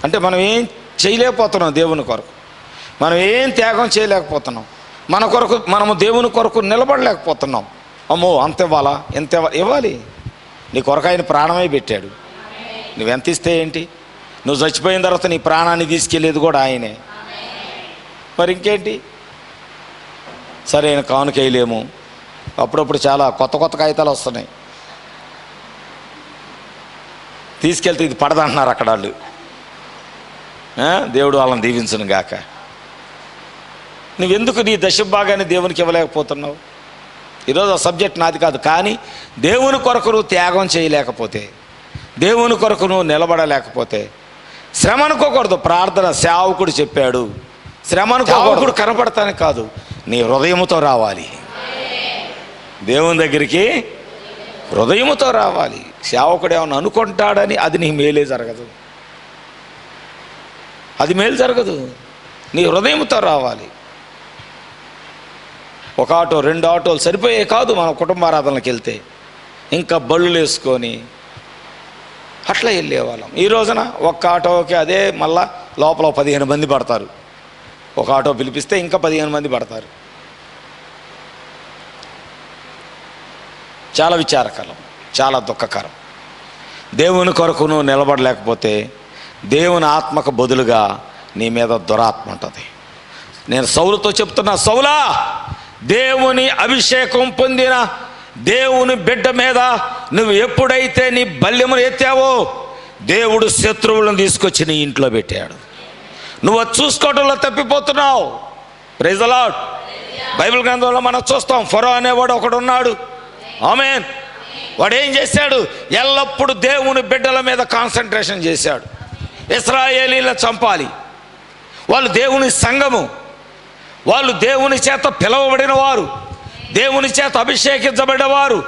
అంటే మనం ఏం చేయలేకపోతున్నాం దేవుని కొరకు, మనం ఏం త్యాగం చేయలేకపోతున్నాం, మన కొరకు మనము దేవుని కొరకు నిలబడలేకపోతున్నాం. అమ్మో అంత ఇవ్వాలా, ఎంత ఇవ్వాలి? నీ కొరకు ఆయన ప్రాణమే పెట్టాడు. నువ్వెంత ఇస్తే ఏంటి? నువ్వు చచ్చిపోయిన తర్వాత నీ ప్రాణాన్ని తీసుకెళ్ళేది కూడా ఆయనే. మరి ఇంకేంటి? సరైన కానుక వేయలేము. అప్పుడప్పుడు చాలా కొత్త కొత్త కాగితాలు వస్తున్నాయి, తీసుకెళ్తే ఇది పడదంటున్నారు అక్కడ వాళ్ళు. దేవుడు వాళ్ళని దీవించును గాక. నువ్వెందుకు నీ దశభాగాన్ని దేవునికి ఇవ్వలేకపోతున్నావు? ఈరోజు ఆ సబ్జెక్ట్ నాది కాదు, కానీ దేవుని కొరకు నువ్వు త్యాగం చేయలేకపోతే, దేవుని కొరకు నువ్వు నిలబడలేకపోతే, శ్రమ అనుకోకూడదు. ప్రార్థన సేవకుడు చెప్పాడు, శ్రమ అనుకోకూడదు. కనపడతానే కాదు, నీ హృదయముతో రావాలి దేవుని దగ్గరికి, హృదయముతో రావాలి. సేవకుడు ఏమన్నా అనుకుంటాడని అది నీ మేలే జరగదు, అది మేలు జరగదు. నీ హృదయముతో రావాలి. ఒక ఆటో, 2 ఆటోలు సరిపోయే కాదు మన కుటుంబారాధనకి వెళ్తే, ఇంకా బళ్ళు వేసుకొని అట్లా వెళ్ళేవాళ్ళం. ఈ రోజున ఒక్క ఆటోకి అదే మళ్ళా లోపల 15 మంది పడతారు. ఒక ఆటో పిలిపిస్తే ఇంకా 15 మంది పడతారు. చాలా విచారకరం, చాలా దుఃఖకరం. దేవుని కొరకు నువ్వు నిలబడలేకపోతే దేవుని ఆత్మకు బదులుగా నీ మీద దురాత్మ ఉంటుంది. నేను సౌలుతో చెప్తున్నా, సౌలా, దేవుని అభిషేకం పొందిన దేవుని బిడ్డ మీద నువ్వు ఎప్పుడైతే నీ బల్యమును ఎత్తావో, దేవుడు శత్రువులను తీసుకొచ్చి నీ ఇంట్లో పెట్టాడు. నువ్వు అది చూసుకోవడంలో తప్పిపోతున్నావు. Praise the Lord. బైబిల్ గ్రంథంలో మనం చూస్తాం, ఫరో అనేవాడు ఒకడు ఉన్నాడు. ఆమేన్. వాడు ఏం చేశాడు? ఎల్లప్పుడూ దేవుని బిడ్డల మీద కాన్సన్ట్రేషన్ చేశాడు. ఇశ్రాయేలీలను చంపాలి, వాళ్ళు దేవుని సంఘము, వాళ్ళు దేవుని చేత పిలవబడిన వారు, దేవుని చేత అభిషేకించబడిన వారు.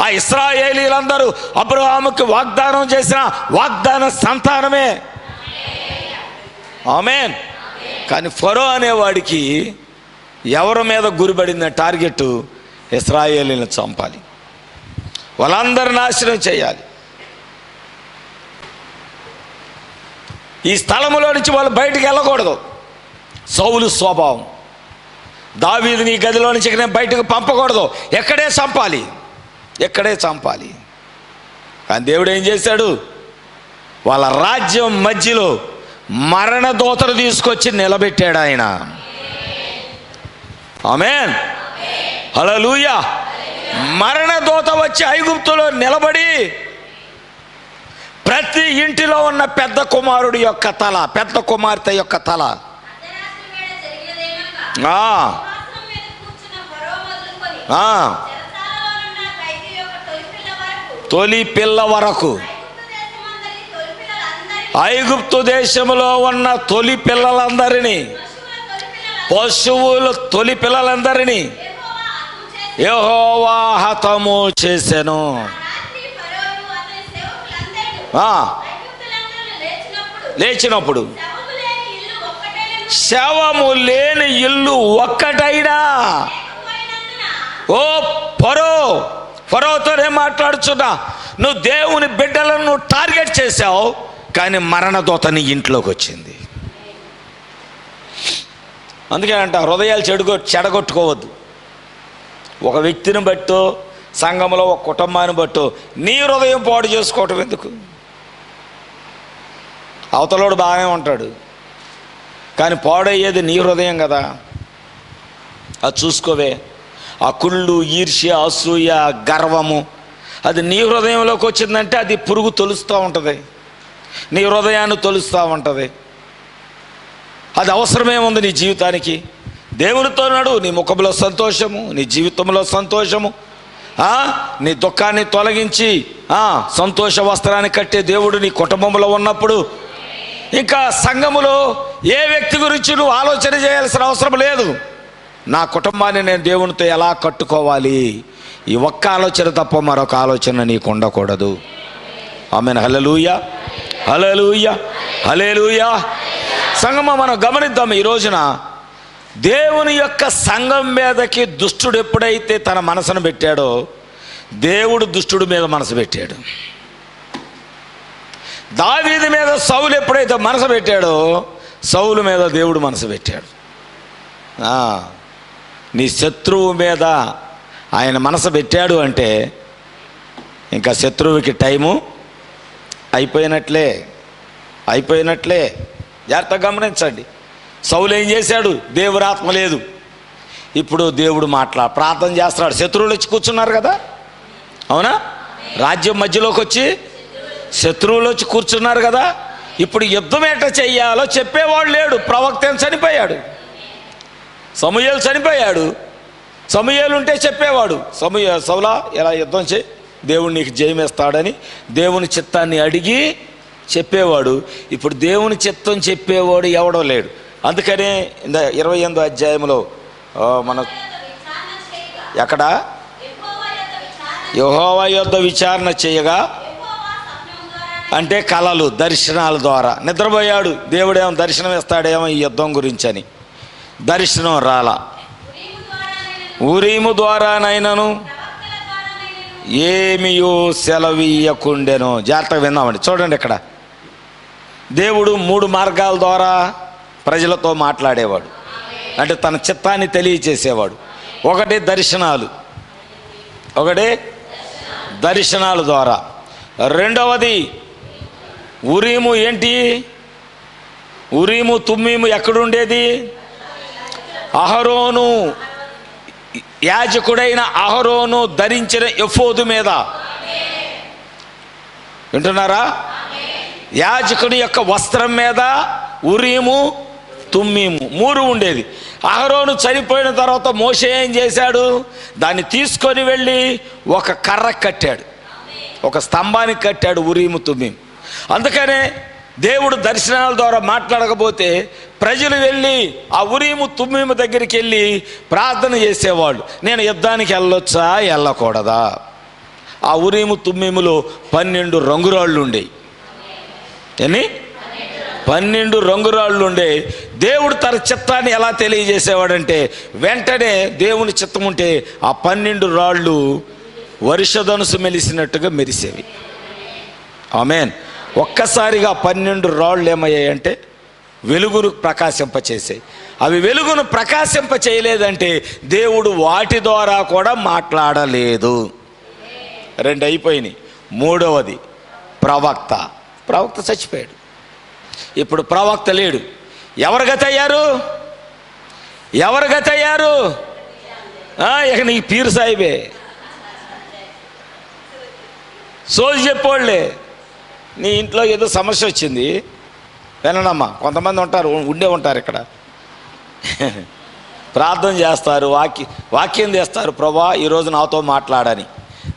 ఆ ఇశ్రాయేలీలందరూ అబ్రహాముకి వాగ్దానం చేసిన వాగ్దాన సంతానమే. ఆమేన్. కానీ ఫరో అనేవాడికి ఎవరి మీద గురిపడింది టార్గెట్? ఇశ్రాయేలీలను చంపాలి, వాళ్ళందరూ నాశనం చేయాలి. ఈ స్థలములో నుంచి వాళ్ళు బయటికి వెళ్ళకూడదు. సౌలు స్వభావం. దావీదుని ఈ గదిలో నుంచి నేను బయటకు పంపకూడదు, ఎక్కడే చంపాలి. కానీ దేవుడు ఏం చేశాడు? వాళ్ళ రాజ్యం మధ్యలో మరణదూతను తీసుకొచ్చి నిలబెట్టాడు ఆయన. ఆమేన్, హల్లెలూయా. మరణదూత వచ్చి ఐగుప్తులో నిలబడి ప్రతి ఇంటిలో ఉన్న పెద్ద కుమారుడి యొక్క తల, పెద్ద కుమార్తె యొక్క తల, తొలి పిల్ల వరకు, ఐగుప్తు దేశంలో ఉన్న తొలి పిల్లలందరినీ, పశువుల తొలి పిల్లలందరినీ యెహోవా హతము చేసెను. లేచినప్పుడు శవము లేని ఇల్లు ఒక్కటైనా. ఓ ఫరోతోనే మాట్లాడుచున్నా, నువ్వు దేవుని బిడ్డలను నువ్వు టార్గెట్ చేశావు, కానీ మరణదూత నీ ఇంట్లోకి వచ్చింది. అందుకే అంట, హృదయాలు చెడగొట్టుకోవద్దు. ఒక వ్యక్తిని బట్టో, సంఘంలో ఒక కుటుంబాన్ని బట్టో నీ హృదయం పాడు చేసుకోవటం ఎందుకు? అవతలోడు బాగానే ఉంటాడు, కానీ పాడయ్యేది నీ హృదయం కదా. అది చూసుకోవే. ఆ కుళ్ళు, ఈర్ష్య, అసూయ, గర్వము, అది నీ హృదయంలోకి వచ్చిందంటే అది పురుగు తొలుస్తూ ఉంటుంది, నీ హృదయాన్ని తొలుస్తూ ఉంటుంది. అది అవసరమే ఉంది నీ జీవితానికి? దేవునితో నడు. నీ ముఖంలో సంతోషము, నీ జీవితంలో సంతోషము, నీ దుఃఖాన్ని తొలగించి సంతోష వస్త్రాన్ని కట్టే దేవుడు నీ కుటుంబంలో ఉన్నప్పుడు ఇంకా సంఘములో ఏ వ్యక్తి గురించి నువ్వు ఆలోచన చేయాల్సిన అవసరం లేదు. నా కుటుంబాన్ని నేను దేవునితో ఎలా కట్టుకోవాలి, ఈ ఒక్క ఆలోచన తప్ప మరొక ఆలోచన నీకు ఉండకూడదు. ఆమేన్. హల్లెలూయా, హల్లెలూయా, హల్లెలూయా. సంఘమా, మనం గమనిద్దాం. ఈ రోజున దేవుని యొక్క సంఘం మీదకి దుష్టుడు ఎప్పుడైతే తన మనసును పెట్టాడో, దేవుడు దుష్టుడి మీద మనసు పెట్టాడు. దావీదు మీద సౌలు ఎప్పుడైతే మనసు పెట్టాడో, సౌలు మీద దేవుడు మనసు పెట్టాడు. నీ శత్రువు మీద ఆయన మనసు పెట్టాడు అంటే ఇంకా శత్రువుకి టైము అయిపోయినట్లే. జాగ్రత్తగా గమనించండి. సౌలు ఏం చేశాడు? దేవుని ఆత్మ లేదు. ఇప్పుడు దేవుడు ప్రార్థన చేస్తున్నాడు. శత్రువులు వచ్చి కూర్చున్నారు కదా, అవునా? రాజ్యం మధ్యలోకి వచ్చి శత్రువులు వచ్చి కూర్చున్నారు కదా. ఇప్పుడు యుద్ధం ఎట్లా చెయ్యాలో చెప్పేవాడు లేడు. ప్రవక్త చనిపోయాడు, సమూయేలు చనిపోయాడు. సమూయేలు ఉంటే చెప్పేవాడు, సౌలా ఎలా యుద్ధం చేయి, దేవుడు నీకు జయమేస్తాడని దేవుని చిత్తాన్ని అడిగి చెప్పేవాడు. ఇప్పుడు దేవుని చిత్తం చెప్పేవాడు ఎవడో లేడు. అందుకనే 28వ అధ్యాయంలో మన ఎక్కడ యెహోవా యొద్ద విచారణ చేయగా, అంటే కలలు, దర్శనాల ద్వారా నిద్రపోయాడు. దేవుడేమో దర్శనం ఇస్తాడేమో ఈ యుద్ధం గురించి అని. దర్శనం రాలా. ఊరీము ద్వారానైనను ఏమియో సెలవీయకుండెను. జాగ్రత్తగా విన్నామండి. చూడండి, ఇక్కడ దేవుడు 3 మార్గాల ద్వారా ప్రజలతో మాట్లాడేవాడు, అంటే తన చిత్తాన్ని తెలియచేసేవాడు. ఒకటి దర్శనాల ద్వారా. రెండవది ఉరీము. ఏంటి ఉరీము తుమ్మీము? ఎక్కడుండేది? అహరోను, యాజకుడైన అహరోను ధరించిన ఎఫోదు మీద. వింటున్నారా? యాజకుని యొక్క వస్త్రం మీద ఉరీము, తుమ్మీము 3 ఉండేది. అహరోను చనిపోయిన తర్వాత మోషే ఏం చేశాడు? దాన్ని తీసుకొని వెళ్ళి ఒక కర్ర కట్టాడు, ఒక స్తంభానికి కట్టాడు, ఉరీము తుమ్మీము. అందుకనే దేవుడు దర్శనాల ద్వారా మాట్లాడకపోతే ప్రజలు వెళ్ళి ఆ ఉరీము తుమ్మీము దగ్గరికి వెళ్ళి ప్రార్థన చేసేవాళ్ళు, నేను యుద్ధానికి వెళ్ళొచ్చా వెళ్ళకూడదా. ఆ ఉరీము తుమ్మీములో 12 రంగురాళ్ళు ఉండేవి. 12 రంగురాళ్ళు ఉండే. దేవుడు తన చిత్తాన్ని ఎలా తెలియజేసేవాడంటే, వెంటనే దేవుని చిత్తం ఉంటే ఆ 12 రాళ్ళు వర్షధనుసు మెలిసినట్టుగా మెరిసేవి. ఆమేన్. ఒక్కసారిగా 12 రాళ్ళు ఏమయ్యాయంటే వెలుగును ప్రకాశింపచేసాయి. అవి వెలుగును ప్రకాశింప చేయలేదంటే దేవుడు వాటి ద్వారా కూడా మాట్లాడలేదు. 2 అయిపోయినాయి. మూడవది ప్రవక్త చచ్చిపోయాడు. ఇప్పుడు ప్రవక్త లేడు. ఎవరు గతయ్యారు? ఇక నీ పీరు సాయిబే, సోజు చెప్పోళ్ళే. నీ ఇంట్లో ఏదో సమస్య వచ్చింది, వినడమ్మా. కొంతమంది ఉండే ఉంటారు ఇక్కడ, ప్రార్థన చేస్తారు, వాక్యం చేస్తారు. ప్రభా ఈరోజు నాతో మాట్లాడని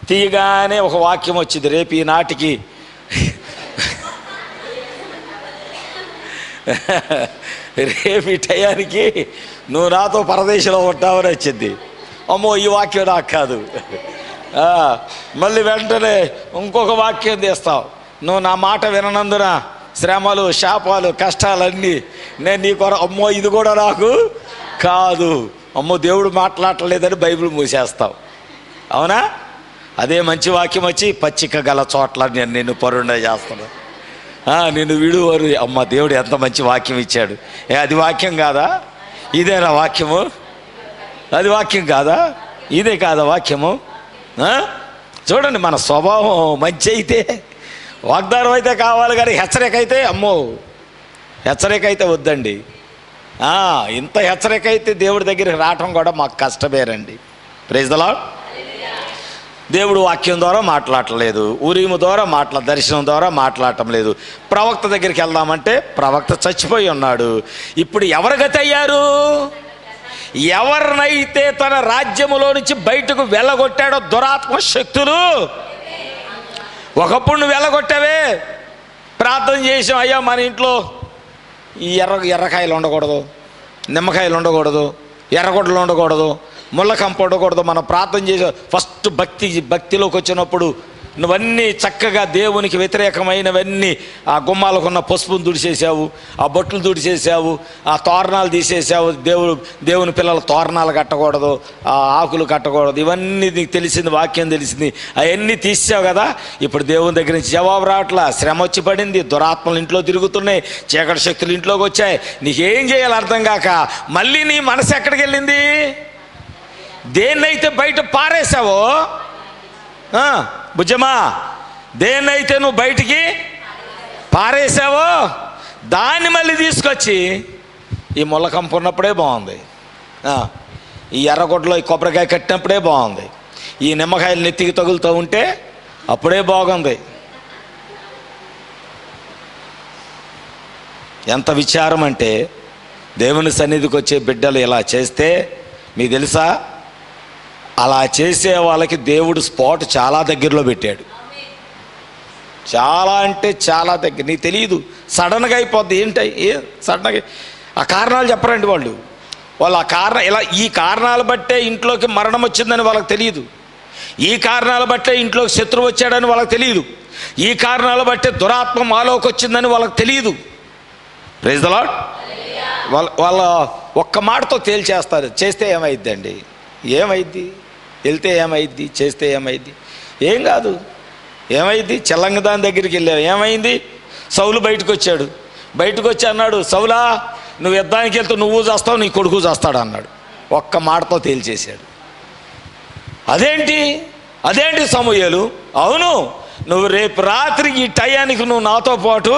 తీయగానే ఒక వాక్యం వచ్చింది. రేపు ఈనాటికి రేపు ఈ టయానికి నువ్వు నాతో పరదేశంలో ఉంటావని వచ్చింది. అమ్మో, ఈ వాక్యం నాకు కాదు. మళ్ళీ వెంటనే ఇంకొక వాక్యం తీస్తావు. నువ్వు నా మాట విననందున శ్రమలు, శాపాలు, కష్టాలన్నీ నేను నీ అమ్మో ఇది కూడా నాకు కాదు, అమ్మో దేవుడు మాట్లాడలేదని బైబిల్ మూసేస్తావు. అవునా? అదే మంచి వాక్యం వచ్చి పచ్చిక గల చోట్ల నేను నిన్ను పరుండ చేస్తాను, నిన్ను విడువరు. అమ్మ దేవుడు ఎంత మంచి వాక్యం ఇచ్చాడు. అది వాక్యం కాదా? ఇదేనా వాక్యము? అది వాక్యం కాదా? ఇదే కాదా వాక్యము? చూడండి, మన స్వభావం మంచి అయితే వాగ్దానం అయితే కావాలి, కానీ హెచ్చరిక అయితే అమ్మో, హెచ్చరిక అయితే వద్దండి. ఇంత హెచ్చరిక అయితే దేవుడి దగ్గరికి రావటం కూడా మాకు కష్టమేనండి. Praise the lord. దేవుడు వాక్యం ద్వారా మాట్లాడలేదు, ఉరీము ద్వారా దర్శనం ద్వారా మాట్లాడటం లేదు. ప్రవక్త దగ్గరికి వెళ్దామంటే ప్రవక్త చచ్చిపోయి ఉన్నాడు. ఇప్పుడు ఎవరు గతయ్యారు? ఎవరినైతే తన రాజ్యములో నుంచి బయటకు వెళ్ళగొట్టాడో దురాత్మ శక్తులు, ఒకప్పుడు నువ్వు వెళ్ళగొట్టావే, ప్రార్థన చేసాం, అయ్యా మన ఇంట్లో ఈ ఎర్రకాయలు ఉండకూడదు, నిమ్మకాయలు ఉండకూడదు, ఎర్రగొడ్డలు ఉండకూడదు, ముళ్ళకంప ఉండకూడదు. మనం ప్రార్థన చేసాం. ఫస్ట్ భక్తిలోకి వచ్చినప్పుడు నువ్వన్నీ చక్కగా దేవునికి వ్యతిరేకమైనవన్నీ, ఆ గుమ్మాలకున్న పసుపును తుడిచేసావు, ఆ బొట్లు తుడిచేసావు, ఆ తోరణాలు తీసేసావు. దేవుని పిల్లల తోరణాలు కట్టకూడదు, ఆ ఆకులు కట్టకూడదు, ఇవన్నీ నీకు తెలిసింది, వాక్యం తెలిసింది, అవన్నీ తీసావు కదా. ఇప్పుడు దేవుని దగ్గర నుంచి జవాబు రావట్లా, శ్రమ వచ్చి పడింది, దురాత్మలు ఇంట్లో తిరుగుతున్నాయి, చీకటి శక్తులు ఇంట్లోకి వచ్చాయి. నీకేం చేయాలి అర్థం కాక మళ్ళీ నీ మనసు ఎక్కడికి వెళ్ళింది? దేన్నైతే బయట పారేసావో, బుజ్జమా, దేన్నైతే నువ్వు బయటికి పారేసావో దాన్ని మళ్ళీ తీసుకొచ్చి ఈ ముళ్ళకంప ఉన్నప్పుడే బాగుంది, ఈ ఎర్రగొడ్డలో ఈ కొబ్బరికాయ కట్టినప్పుడే బాగుంది, ఈ నిమ్మకాయలు నెత్తికి తగులుతూ ఉంటే అప్పుడే బాగుంది. ఎంత విచారం అంటే, దేవుని సన్నిధికి వచ్చే బిడ్డలు ఇలా చేస్తే మీకు తెలుసా, అలా చేసే వాళ్ళకి దేవుడు స్పాట్ చాలా దగ్గరలో పెట్టాడు. చాలా అంటే చాలా దగ్గర. నీకు తెలియదు, సడన్గా అయిపోద్ది. ఏంటి సడన్గా? ఆ కారణాలు చెప్పరండి వాళ్ళు ఆ కారణం ఇలా, ఈ కారణాలు బట్టే ఇంట్లోకి మరణం వచ్చిందని వాళ్ళకి తెలియదు, ఈ కారణాలు బట్టే ఇంట్లోకి శత్రువు వచ్చాడని వాళ్ళకి తెలియదు, ఈ కారణాలు బట్టే దురాత్మ మాలోకి వచ్చిందని వాళ్ళకి తెలియదు. Praise the Lord. వాళ్ళ ఒక్క మాటతో తేల్చేస్తారు. చేస్తే ఏమైద్దండి? ఏమైద్ది? వెళ్తే ఏమైద్ది? చేస్తే ఏమైద్ది? ఏం కాదు. ఏమైద్ది? చెల్లంగ దాని దగ్గరికి వెళ్ళావు, ఏమైంది? సౌలు బయటకు వచ్చాడు. బయటకు వచ్చి అన్నాడు, సౌలా నువ్వు యుద్ధానికి వెళ్తే నువ్వు చేస్తావు, నీ కొడుకు చేస్తాడు అన్నాడు. ఒక్క మాటతో తేల్చేశాడు. అదేంటి సమూయేలు? అవును, నువ్వు రేపు రాత్రి ఈ టయానికి నువ్వు నాతో పాటు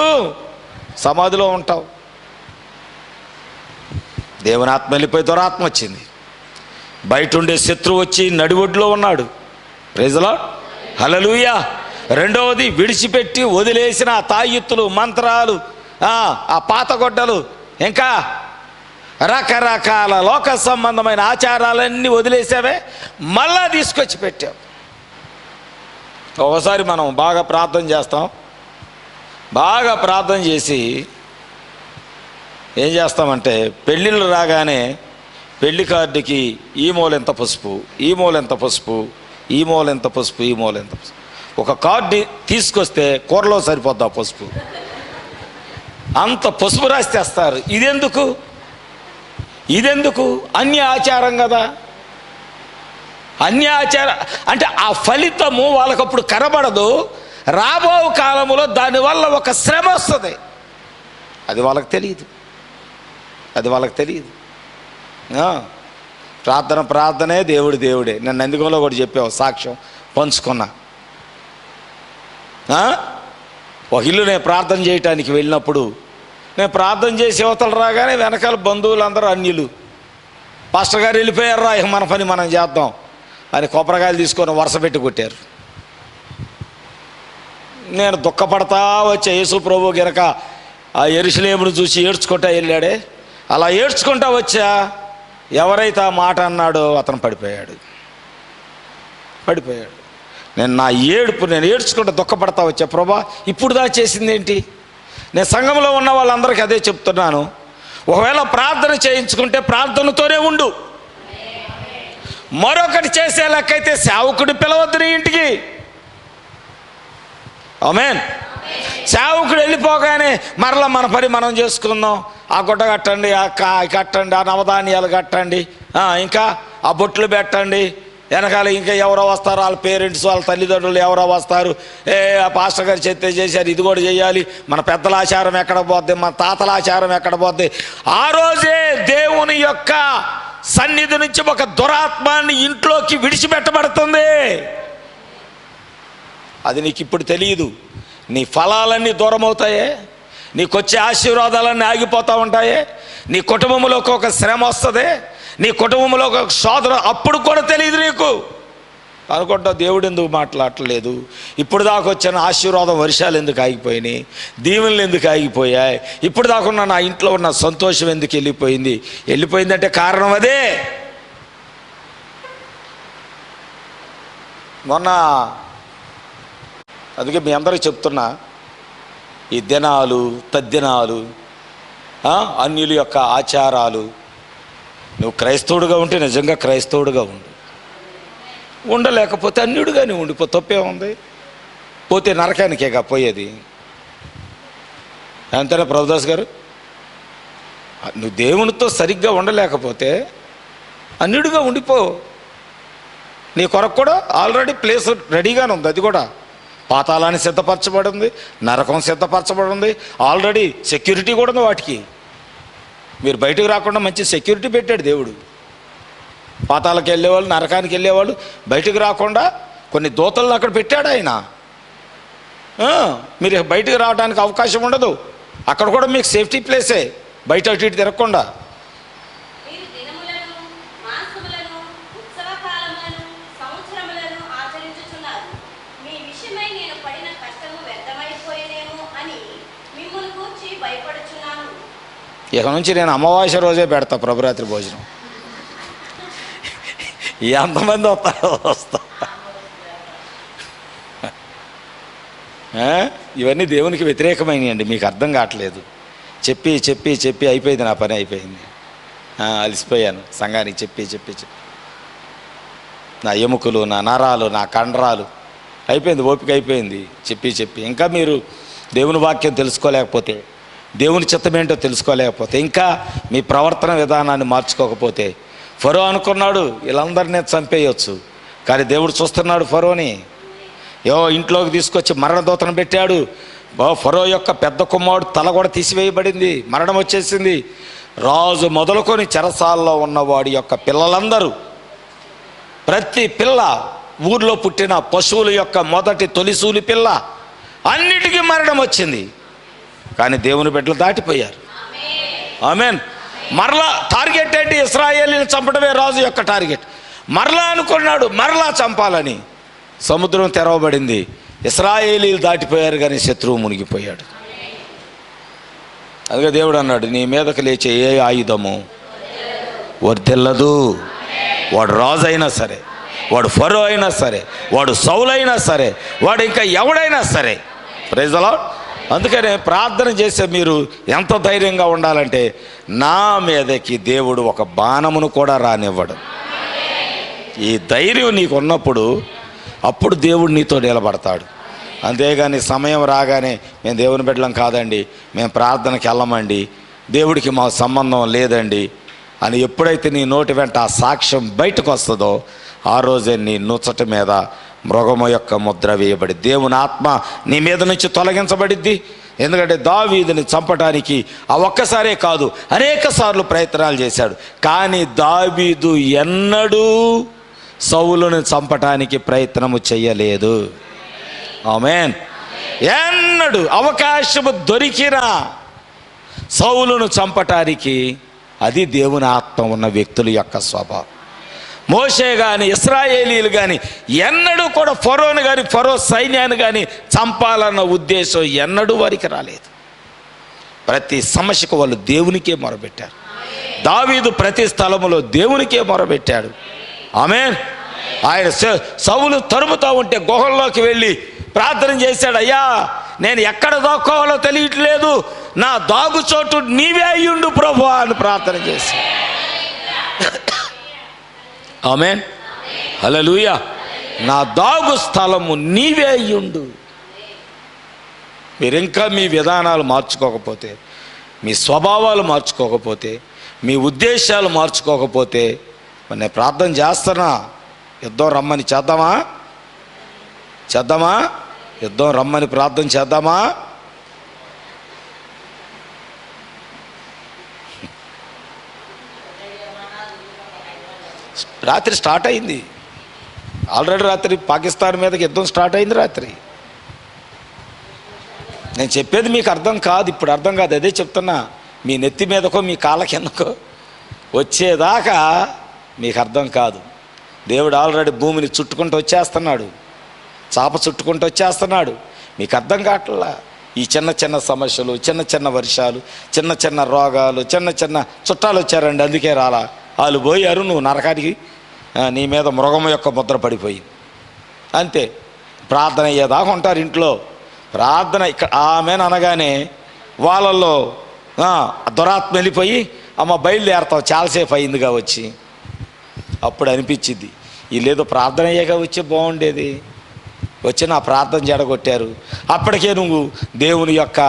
సమాధిలో ఉంటావు. దేవుని ఆత్మ వెళ్ళిపోయి దురాత్మ వచ్చింది. బయట ఉండే శత్రువు వచ్చి నడివొడ్లో ఉన్నాడు. Praise the Lord. హల్లెలూయా. రెండవది, విడిచిపెట్టి వదిలేసిన ఆ తాయెత్తులు, మంత్రాలు, ఆ పాతగొడ్డలు, ఇంకా రకరకాల లోక సంబంధమైన ఆచారాలన్నీ వదిలేసావే, మళ్ళా తీసుకొచ్చి పెట్టావు. ఒకసారి మనం బాగా ప్రార్థన చేస్తాం. బాగా ప్రార్థన చేసి ఏం చేస్తామంటే, పెళ్ళిళ్ళు రాగానే పెళ్లి కార్డుకి ఈ మూలెంత పసుపు, ఈ మూలెంత పసుపు, ఈ మూలెంత పసుపు, ఈ మూలెంత పసుపు, ఒక కార్డు తీసుకొస్తే కూరలో సరిపోద్ది ఆ పసుపు, అంత పసుపు రాసి తెస్తారు. ఇదెందుకు? అన్య ఆచారం కదా. అన్య ఆచారం అంటే ఆ ఫలితము వాళ్ళకప్పుడు కనబడదు. రాబో కాలంలో దానివల్ల ఒక శ్రమ వస్తుంది. అది వాళ్ళకి తెలియదు. ప్రార్థనే దేవుడే. నేను నందిగంలో కూడా చెప్పావు, సాక్ష్యం పంచుకున్నా. ఒక ఇల్లు నేను ప్రార్థన చేయటానికి వెళ్ళినప్పుడు, నేను ప్రార్థన చేసి యువతలు రాగానే వెనకాల బంధువులందరూ అన్యులు, పాస్టర్ గారు వెళ్ళిపోయారా, ఇక మన పని మనం చేద్దాం అని కొబ్బరికాయలు తీసుకొని వరుస పెట్టి కొట్టారు. నేను దుఃఖపడతా వచ్చా. యేసు ప్రభు గిరక ఆ యెరూషలేమును చూసి ఏడ్చుకుంటా వెళ్ళాడే, అలా ఏడ్చుకుంటా వచ్చా. ఎవరైతే ఆ మాట అన్నాడో అతను పడిపోయాడు. నేను ఏడ్చుకుంటా దుఃఖపడతా వచ్చా. ప్రభా ఇప్పుడు దా చేసింది ఏంటి? నేను సంఘంలో ఉన్న వాళ్ళందరికీ అదే చెప్తున్నాను. ఒకవేళ ప్రార్థన చేయించుకుంటే ప్రార్థనతోనే ఉండు. మరొకటి చేసే లెక్కైతే సేవకుడు పిలవద్దు నీ ఇంటికి. ఆమేన్. సేవకుడు వెళ్ళిపోగానే మరలా మన పని మనం చేసుకుందాం. ఆ గుడ్డ కట్టండి, ఆ కట్టండి, ఆ నవధాన్యాలు కట్టండి, ఇంకా ఆ బొట్లు పెట్టండి, వెనకాల ఇంకా ఎవరో వస్తారు, వాళ్ళ పేరెంట్స్, వాళ్ళ తల్లిదండ్రులు ఎవరో వస్తారు. ఆ పాస్టర్ గారు చేశారు, ఇది కూడా చేయాలి. మన పెద్దల ఆచారం ఎక్కడ పోద్ది, మన తాతల ఆచారం ఎక్కడ పోద్ది? ఆ రోజే దేవుని యొక్క సన్నిధి నుంచి ఒక దురాత్మాన్ని ఇంట్లోకి విడిచిపెట్టబడుతుంది. అది నీకు ఇప్పుడు తెలియదు. నీ ఫలాలన్నీ దూరం అవుతాయే, నీకు వచ్చే ఆశీర్వాదాలన్నీ ఆగిపోతూ ఉంటాయే, నీ కుటుంబంలోకి ఒక శ్రమ వస్తుంది, నీ కుటుంబంలో ఒక శోధన, అప్పుడు కూడా తెలియదు నీకు. అనుకుంటా దేవుడు ఎందుకు మాట్లాడలేదు, ఇప్పుడు దాకా వచ్చిన ఆశీర్వాదం వర్షాలు ఎందుకు ఆగిపోయినాయి, దీవెనలు ఎందుకు ఆగిపోయాయి, ఇప్పుడు దాకా ఉన్న నా ఇంట్లో ఉన్న సంతోషం ఎందుకు వెళ్ళిపోయిందంటే కారణం అదే. మొన్న అందుకే మీ అందరికీ చెప్తున్నా, ఈ దినాలు తద్దినాలు, అన్యుల యొక్క ఆచారాలు, నువ్వు క్రైస్తవుడుగా ఉంటే నిజంగా క్రైస్తవుడుగా ఉండలేకపోతే అన్యుడుగానే ఉండిపో, తప్పే ఉంది. పోతే నరకానికేగా పోయేది. అంతేనా ప్రభుదాస్ గారు? నువ్వు దేవునితో సరిగ్గా ఉండలేకపోతే అన్యుడిగా ఉండిపో. నీ కొరకు కూడా ఆల్రెడీ ప్లేస్ రెడీగానే ఉంది. అది కూడా పాతాళాన్ని సిద్ధపరచబడి ఉంది, నరకం సిద్ధపరచబడి ఉంది, ఆల్రెడీ సెక్యూరిటీ కూడా ఉంది వాటికి. మీరు బయటకు రాకుండా మంచి సెక్యూరిటీ పెట్టాడు దేవుడు. పాతాళకి వెళ్ళేవాళ్ళు, నరకానికి వెళ్ళేవాళ్ళు బయటకు రాకుండా కొన్ని దూతలను అక్కడ పెట్టాడు ఆయన. మీరు బయటకు రావడానికి అవకాశం ఉండదు. అక్కడ కూడా మీకు సేఫ్టీ ప్లేసే, బయట అటు ఇటు తిరగకుండా. ఇక నుంచి నేను అమావాస్య రోజే పెడతా ప్రభురాత్రి భోజనం. ఎంతమంది వస్తా. ఇవన్నీ దేవునికి వ్యతిరేకమైనవి. మీకు అర్థం కావట్లేదు. చెప్పి చెప్పి చెప్పి అయిపోయింది, నా పని అయిపోయింది. అలసిపోయాను సంఘానికి చెప్పి చెప్పి చెప్పి. నా ఎముకలు, నా నరాలు, నా కండరాలు అయిపోయింది, ఓపిక అయిపోయింది చెప్పి చెప్పి. ఇంకా మీరు దేవుని వాక్యం తెలుసుకోలేకపోతే, దేవుని చిత్తం ఏంటో తెలుసుకోలేకపోతే, ఇంకా మీ ప్రవర్తన విధానాన్ని మార్చుకోకపోతే, ఫరో అనుకున్నాడు వీళ్ళందరినీ చంపేయచ్చు, కానీ దేవుడు చూస్తున్నాడు ఫరోని. ఇంట్లోకి తీసుకొచ్చి మరణదూతను పెట్టాడు. ఫరో యొక్క పెద్ద కుమారుడు తల కూడా తీసివేయబడింది, మరణం వచ్చేసింది. రాజు మొదలుకొని చెరసాల్లో ఉన్నవాడి యొక్క పిల్లలందరూ, ప్రతి పిల్ల, ఊర్లో పుట్టిన పశువుల యొక్క మొదటి తొలిసూలి పిల్ల, అన్నిటికీ మరణం వచ్చింది. కానీ దేవుని బిడ్డలు దాటిపోయారు. ఆమేన్. మరలా టార్గెట్ ఏంటి? ఇశ్రాయేలీని చంపడమే రాజు యొక్క టార్గెట్. మరలా అనుకున్నాడు మరలా చంపాలని. సముద్రం తెరవబడింది, ఇశ్రాయేలీలు దాటిపోయారు, కానీ శత్రువు మునిగిపోయాడు. అందుకే దేవుడు అన్నాడు, నీ మీదకి లేచే ఏ ఆయుధము వర్ధిల్లదు. వాడు రాజు అయినా సరే, వాడు ఫరో అయినా సరే, వాడు సౌలు అయినా సరే, వాడు ఇంకా ఎవడైనా సరే. Praise the Lord. అందుకనే ప్రార్థన చేసే మీరు ఎంత ధైర్యంగా ఉండాలంటే, నా మీదకి దేవుడు ఒక బాణమును కూడా రానివ్వడు. ఈ ధైర్యం నీకు ఉన్నప్పుడు అప్పుడు దేవుడు నీతో నిలబడతాడు. అంతేగాని సమయం రాగానే మేము దేవుని బిడ్డలం కాదండి, మేము ప్రార్థనకి వెళ్ళమండి, దేవుడికి మా సంబంధం లేదండి అని ఎప్పుడైతే నీ నోటి వెంట ఆ సాక్ష్యం బయటకు వస్తుందో, ఆ రోజే నీ నుచ్చట మీద మృగము యొక్క ముద్ర వేయబడి దేవుని ఆత్మ నీ మీద నుంచి తొలగించబడిద్ది. ఎందుకంటే దావీదుని చంపడానికి ఆ ఒక్కసారే కాదు, అనేక సార్లు ప్రయత్నాలు చేశాడు. కానీ దావీదు ఎన్నడూ సౌలును చంపటానికి ప్రయత్నము చెయ్యలేదు. ఆమేన్. ఎన్నడూ అవకాశము దొరికినా సౌలును చంపటానికి, అది దేవుని ఆత్మ ఉన్న వ్యక్తుల యొక్క స్వభావం. మోషే కానీ ఇశ్రాయేలీలు కానీ ఎన్నడూ కూడా ఫరోను కానీ ఫరో సైన్యాన్ని కానీ చంపాలన్న ఉద్దేశం ఎన్నడూ వారికి రాలేదు. ప్రతి సమస్యకు వాళ్ళు దేవునికే మొరబెట్టారు. దావీదు ప్రతి స్థలములో దేవునికే మొరబెట్టాడు. ఆమేన్. ఆయన సౌలు తరుముతూ ఉంటే గుహల్లోకి వెళ్ళి ప్రార్థన చేశాడు, అయ్యా నేను ఎక్కడ దాక్కోవాలో తెలియట్లేదు, నా దాగుచోటు నీవే అయ్యుండు ప్రభువా అని ప్రార్థన చేసి. ఆమేన్. హల్లెలూయా. నా దాగు స్థలము నీవే అయ్యుండు. మీరు ఇంకా మీ విధానాలు మార్చుకోకపోతే, మీ స్వభావాలు మార్చుకోకపోతే, మీ ఉద్దేశాలు మార్చుకోకపోతే, నేను ప్రార్థన చేస్తున్నా, యుద్ధం రమ్మని చేద్దామా? యుద్ధం రమ్మని ప్రార్థన చేద్దామా? రాత్రి స్టార్ట్ అయింది ఆల్రెడీ. రాత్రి పాకిస్తాన్ మీదకి యుద్ధం స్టార్ట్ అయింది రాత్రి. నేను చెప్పేది మీకు అర్థం కాదు, ఇప్పుడు అర్థం కాదు. అదే చెప్తున్నా, మీ నెత్తి మీదకో మీ కాళ్ళ కిందకో వచ్చేదాకా మీకు అర్థం కాదు. దేవుడు ఆల్రెడీ భూమిని చుట్టుకుంటూ వచ్చేస్తున్నాడు, చాప చుట్టుకుంటూ వచ్చేస్తున్నాడు. మీకు అర్థం కావట్లా. ఈ చిన్న చిన్న సమస్యలు, చిన్న చిన్న వర్షాలు, చిన్న చిన్న రోగాలు, చిన్న చిన్న చుట్టాలు వచ్చారండి, అందుకే రాలా. వాళ్ళు పోయారు, నువ్వు నరకానికి, నీ మీద మృగం యొక్క ముద్ర పడిపోయింది. అంతే. ప్రార్థన అయ్యేదాకా ఉంటారు ఇంట్లో. ప్రార్థన ఇక్కడ ఆమెను అనగానే వాళ్ళల్లో దురాత్మ వెళ్ళిపోయి, అమ్మ బయలుదేరతావు, చాలాసేపు అయిందిగా వచ్చి. అప్పుడు అనిపించింది, వీళ్ళేదో ప్రార్థన అయ్యాక వచ్చి బాగుండేది, వచ్చి నా ప్రార్థన జడగొట్టారు. అప్పటికే నువ్వు దేవుని యొక్క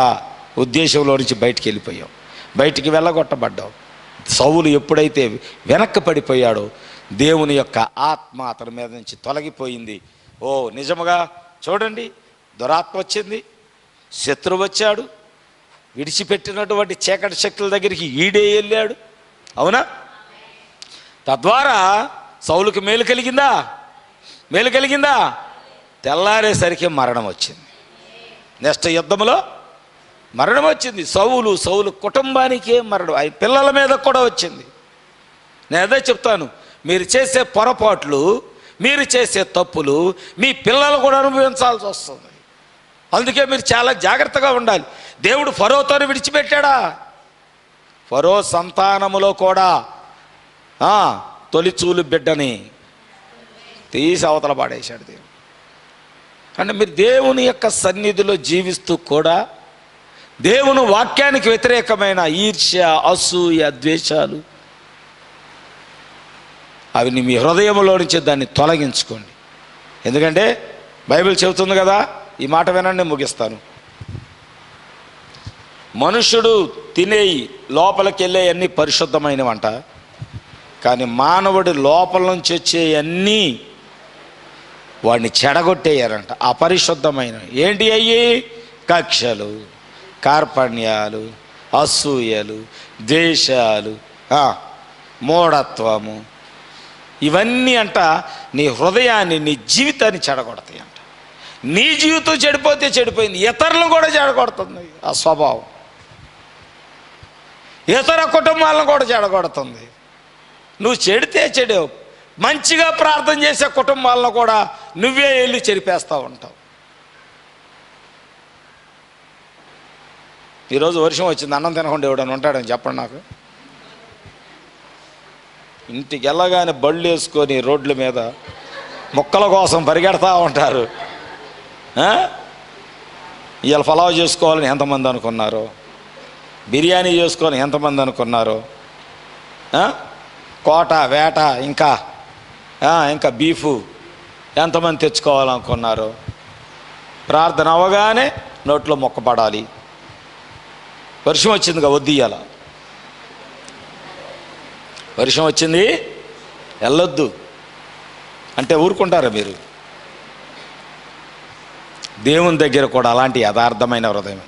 ఉద్దేశంలో నుంచి బయటికి వెళ్ళిపోయావు, బయటికి వెళ్ళగొట్టబడ్డావు. సౌలు ఎప్పుడైతే వెనక్కి పడిపోయాడో దేవుని యొక్క ఆత్మ అతని మీద నుంచి తొలగిపోయింది. ఓ నిజముగా చూడండి, దురాత్మ వచ్చింది, శత్రువు వచ్చాడు, విడిచిపెట్టినటువంటి చీకటి శక్తుల దగ్గరికి ఈడే వెళ్ళాడు. అవునా? తద్వారా సౌలుకి మేలు కలిగిందా? మేలు కలిగిందా? తెల్లారేసరికి మరణం వచ్చింది. నెక్స్ట్ యుద్ధంలో మరణం వచ్చింది. సౌలు కుటుంబానికే మరణం, ఆయన పిల్లల మీద కూడా వచ్చింది. నేను అదే చెప్తాను, మీరు చేసే పొరపాట్లు, మీరు చేసే తప్పులు మీ పిల్లలు కూడా అనుభవించాల్సి వస్తుంది. అందుకే మీరు చాలా జాగ్రత్తగా ఉండాలి. దేవుడు ఫరోతోని విడిచిపెట్టాడా? ఫరో సంతానములో కూడా తొలిచూలు బిడ్డని తీసి అవతల పాడేశాడు దేవుడు. అంటే మీరు దేవుని యొక్క సన్నిధిలో జీవిస్తూ కూడా దేవుని వాక్యానికి వ్యతిరేకమైన ఈర్ష్య, అసూయ, ద్వేషాలు అవి మీ హృదయంలో నుంచి దాన్ని తొలగించుకోండి. ఎందుకంటే బైబిల్ చెబుతుంది కదా, ఈ మాట వినండి, ముగిస్తాను. మనుషుడు తినేయి లోపలికి వెళ్ళే అన్నీ పరిశుద్ధమైనవంట, కానీ మానవుడి లోపల నుంచి వచ్చే అన్నీ వాడిని చెడగొట్టేయారంట, అపరిశుద్ధమైన. ఏంటి అయ్యి? కక్షలు, కార్పణ్యాలు, అసూయలు, ద్వేషాలు, మూఢత్వము, ఇవన్నీ అంట నీ హృదయాన్ని, నీ జీవితాన్ని చెడగొడతాయి అంట. నీ జీవితం చెడిపోతే చెడిపోయింది, ఇతరులను కూడా చెడగొడుతుంది ఆ స్వభావం. ఇతర కుటుంబాలను కూడా చెడగొడుతుంది. నువ్వు చెడితే చెడావు, మంచిగా ప్రార్థన చేసే కుటుంబాలను కూడా నువ్వే వెళ్ళి చెరిపేస్తూ ఉంటావు. ఈరోజు వర్షం వచ్చింది, అన్నం తినకుండా ఎవడని ఉంటాడని చెప్పండి నాకు. ఇంటికి వెళ్ళగానే బళ్ళు వేసుకొని రోడ్ల మీద మొక్కల కోసం పరిగెడతా ఉంటారు. ఇవాళ పలావ్ చేసుకోవాలని ఎంతమంది అనుకున్నారు? బిర్యానీ చేసుకోవాలని ఎంతమంది అనుకున్నారు? కోట, వేట, ఇంకా బీఫు ఎంతమంది తెచ్చుకోవాలనుకున్నారు? ప్రార్థన అవగానే నోట్లో మొక్క పడాలి. వర్షం వచ్చిందిగా, వద్దు ఇయ్యాల. వర్షం వచ్చింది వెళ్ళొద్దు అంటే ఊరుకుంటారా మీరు? దేవుని దగ్గర కూడా అలాంటి యథార్థమైన హృదయం.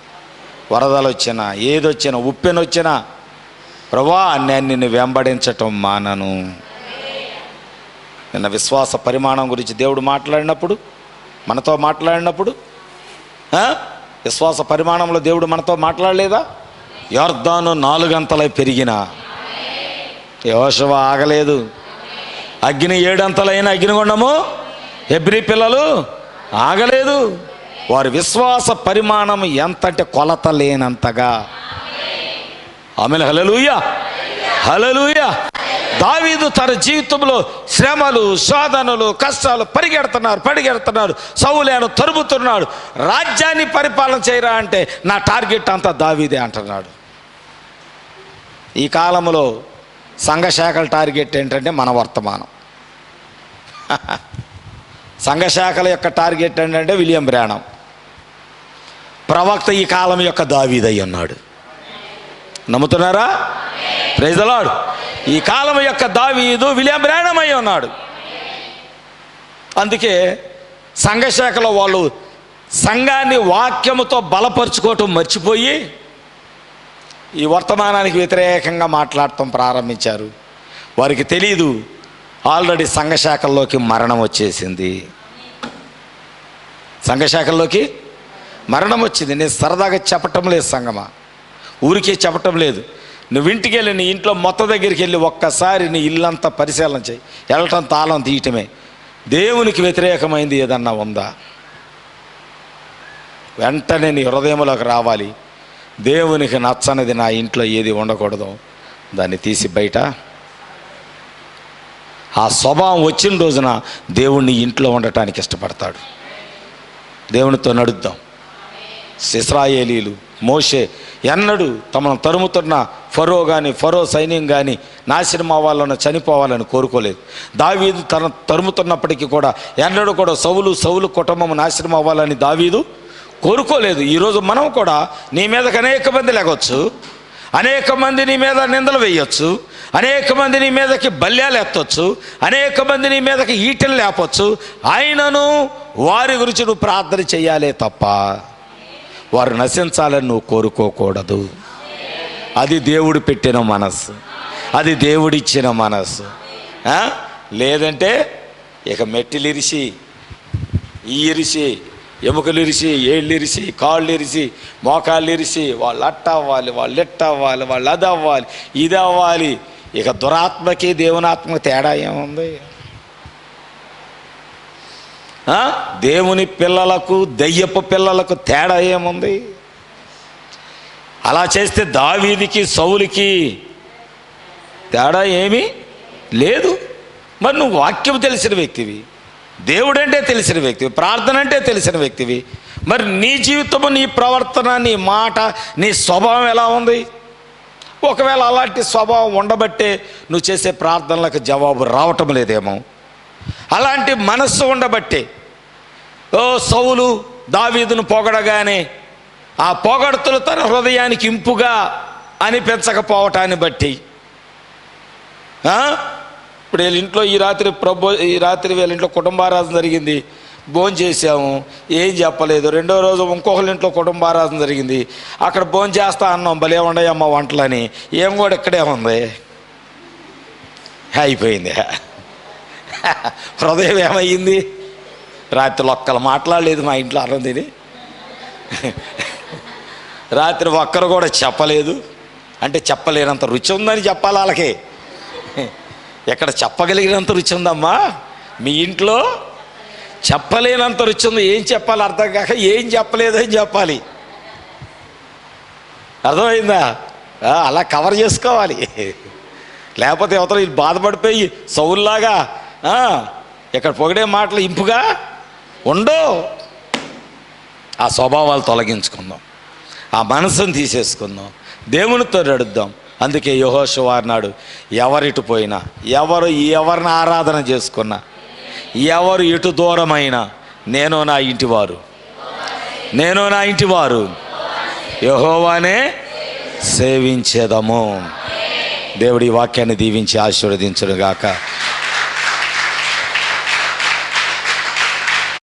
వరదలు వచ్చినా, ఏదొచ్చినా, ఉప్పెనొచ్చినా, ప్రభువా నేను నిన్ను వెంబడించటం మానను. నిన్న విశ్వాస పరిమాణం గురించి దేవుడు మాట్లాడినప్పుడు, మనతో మాట్లాడినప్పుడు, విశ్వాస పరిమాణంలో దేవుడు మనతో మాట్లాడలేదా? యొర్దాను 4 అంతలై పెరిగినా యెహోషువ ఆగలేదు. అగ్ని 7 అంతలైన అగ్నిగుండము హెబ్రీ పిల్లలు ఆగలేదు. వారి విశ్వాస పరిమాణం ఎంత అంటే కొలత లేనంతగా. ఆమేన్. హల్లెలూయా, హల్లెలూయా. దావీదు తన జీవితంలో శ్రమలు, శోధనలు, కష్టాలు పరిగెడుతున్నారు. సౌలును తరుముతున్నాడు. రాజ్యాన్ని పరిపాలన చేయరా అంటే నా టార్గెట్ అంతా దావీదే అంటున్నాడు. ఈ కాలంలో సంఘశాఖల టార్గెట్ ఏంటంటే మన వర్తమానం. సంఘశాఖల యొక్క టార్గెట్ ఏంటంటే విలియం బ్రానం. ప్రవక్త ఈ కాలం యొక్క దావీదై ఉన్నాడు. నమ్ముతున్నారా? Praise the Lord. ఈ కాలం యొక్క దావీదు విలియం బ్రానం అయి ఉన్నాడు. అందుకే సంఘశాఖలో వాళ్ళు సంఘాన్ని వాక్యముతో బలపరుచుకోవటం మర్చిపోయి ఈ వర్తమానానికి వ్యతిరేకంగా మాట్లాడటం ప్రారంభించారు. వారికి తెలీదు ఆల్రెడీ సంఘశాఖల్లోకి మరణం వచ్చేసింది. సంఘశాఖల్లోకి మరణం వచ్చింది. నేను సరదాగా చెప్పటం లేదు, సంగమా ఊరికే చెప్పటం లేదు. నువ్వు ఇంటికి వెళ్ళి నీ ఇంట్లో మొత్తం దగ్గరికి వెళ్ళి ఒక్కసారి నీ ఇల్లంతా పరిశీలన చేయి. వెళ్ళటం తాళం తీయటమే. దేవునికి వ్యతిరేకమైంది ఏదన్నా ఉందా? వెంటనే నీ హృదయంలోకి రావాలి, దేవునికి నచ్చనిది నా ఇంట్లో ఏది ఉండకూడదు, దాన్ని తీసి బయట. ఆ స్వభావం వచ్చిన రోజున దేవుణ్ణి ఇంట్లో ఉండటానికి ఇష్టపడతాడు. దేవునితో నడుద్దాం. ఇశ్రాయేలీలు, మోషే ఎన్నడూ తమను తరుముతున్న ఫరో కానీ ఫరో సైన్యం కానీ నాశనం అవ్వాలని, చనిపోవాలని కోరుకోలేదు. దావీదు తన తరుముతున్నప్పటికీ కూడా ఎన్నడూ కూడా సౌలు కుటుంబం నాశనం అవ్వాలని దావీదు కోరుకోలేదు. ఈరోజు మనం కూడా నీ మీదకి అనేక మంది లేగొచ్చు, అనేక మంది నీ మీద నిందలు వేయొచ్చు, అనేక మంది నీ మీదకి బల్యాలు ఎత్తొచ్చు, అనేక మంది నీ మీదకి ఈటలు లేపొచ్చు. ఆయనను వారి గురించి నువ్వు ప్రార్థన చేయాలే తప్ప వారు నశించాలని నువ్వు కోరుకోకూడదు. అది దేవుడు పెట్టిన మనస్సు, అది దేవుడిచ్చిన మనస్సు. లేదంటే ఇక మెట్టిలు ఇరిసి, ఇరిసి, ఎముకలు ఇరిసి, ఏళ్ళు ఇరిసి, కాళ్ళు ఇరిసి, మోకాళ్ళు ఇరిసి, వాళ్ళు అట్ట అవ్వాలి, వాళ్ళు ఎట్ట అవ్వాలి, వాళ్ళు అది అవ్వాలి, ఇది అవ్వాలి. ఇక దురాత్మకి దేవునాత్మకి తేడా ఏముంది? దేవుని పిల్లలకు దయ్యపు పిల్లలకు తేడా ఏముంది? అలా చేస్తే దావీదికి సౌలుకి తేడా ఏమీ లేదు. మరి నువ్వు వాక్యం తెలిసిన వ్యక్తివి, దేవుడంటే తెలిసిన వ్యక్తివి, ప్రార్థన అంటే తెలిసిన వ్యక్తివి. మరి నీ జీవితము, నీ ప్రవర్తన, నీ మాట, నీ స్వభావం ఎలా ఉంది? ఒకవేళ అలాంటి స్వభావం ఉండబట్టే నువ్వు చేసే ప్రార్థనలకు జవాబు రావటం లేదేమో. అలాంటి మనస్సు ఉండబట్టే సౌలు దావీదును పొగడగానే ఆ పొగడుతులు తన హృదయానికి ఇంపుగా అనిపించకపోవటాన్ని బట్టి ఇప్పుడు వీళ్ళ ఇంట్లో ఈ రాత్రి వీళ్ళ ఇంట్లో కుటుంబారాధన జరిగింది, భోజనం చేసాము, ఏం చెప్పలేదు. రెండో రోజు ఇంకొకరి ఇంట్లో కుటుంబారాధన జరిగింది, అక్కడ భోజనం చేస్తా అన్నాం, భలే ఉండయమ్మ వంటలని, ఏం కూడా ఇక్కడే ఉంది, అయిపోయింది. హృదయం ఏమయ్యింది? రాత్రి ఒక్కరు మాట్లాడలేదు మా ఇంట్లో అన్నం తిని, రాత్రి ఒక్కరు కూడా చెప్పలేదు. అంటే చెప్పలేనంత రుచి ఉందని చెప్పాలి వాళ్ళకి. ఎక్కడ చెప్పగలిగినంత రుచి ఉందమ్మా మీ ఇంట్లో? చెప్పలేనంత రుచి ఉంది. ఏం చెప్పాలి అర్థం కాక ఏం చెప్పలేదని చెప్పాలి. అర్థమైందా? అలా కవర్ చేసుకోవాలి. లేకపోతే అవతల వీళ్ళు బాధపడిపోయి సౌలులాగా ఇక్కడ పొగిడే మాటలు ఇంపుగా ఉండో. ఆ స్వభావాలు తొలగించుకుందాం, ఆ మనసును తీసేసుకుందాం, దేవునితో నడుద్దాం. అందుకే యెహోషువ అన్నాడు, ఎవరిటు పోయినా, ఎవరిని ఆరాధన చేసుకున్నా, ఎవరు ఎటు దూరమైనా, నేను నా ఇంటివారు యెహోవానే సేవించేదము. దేవుడి వాక్యాన్ని దీవించి ఆశీర్వదించును గాక.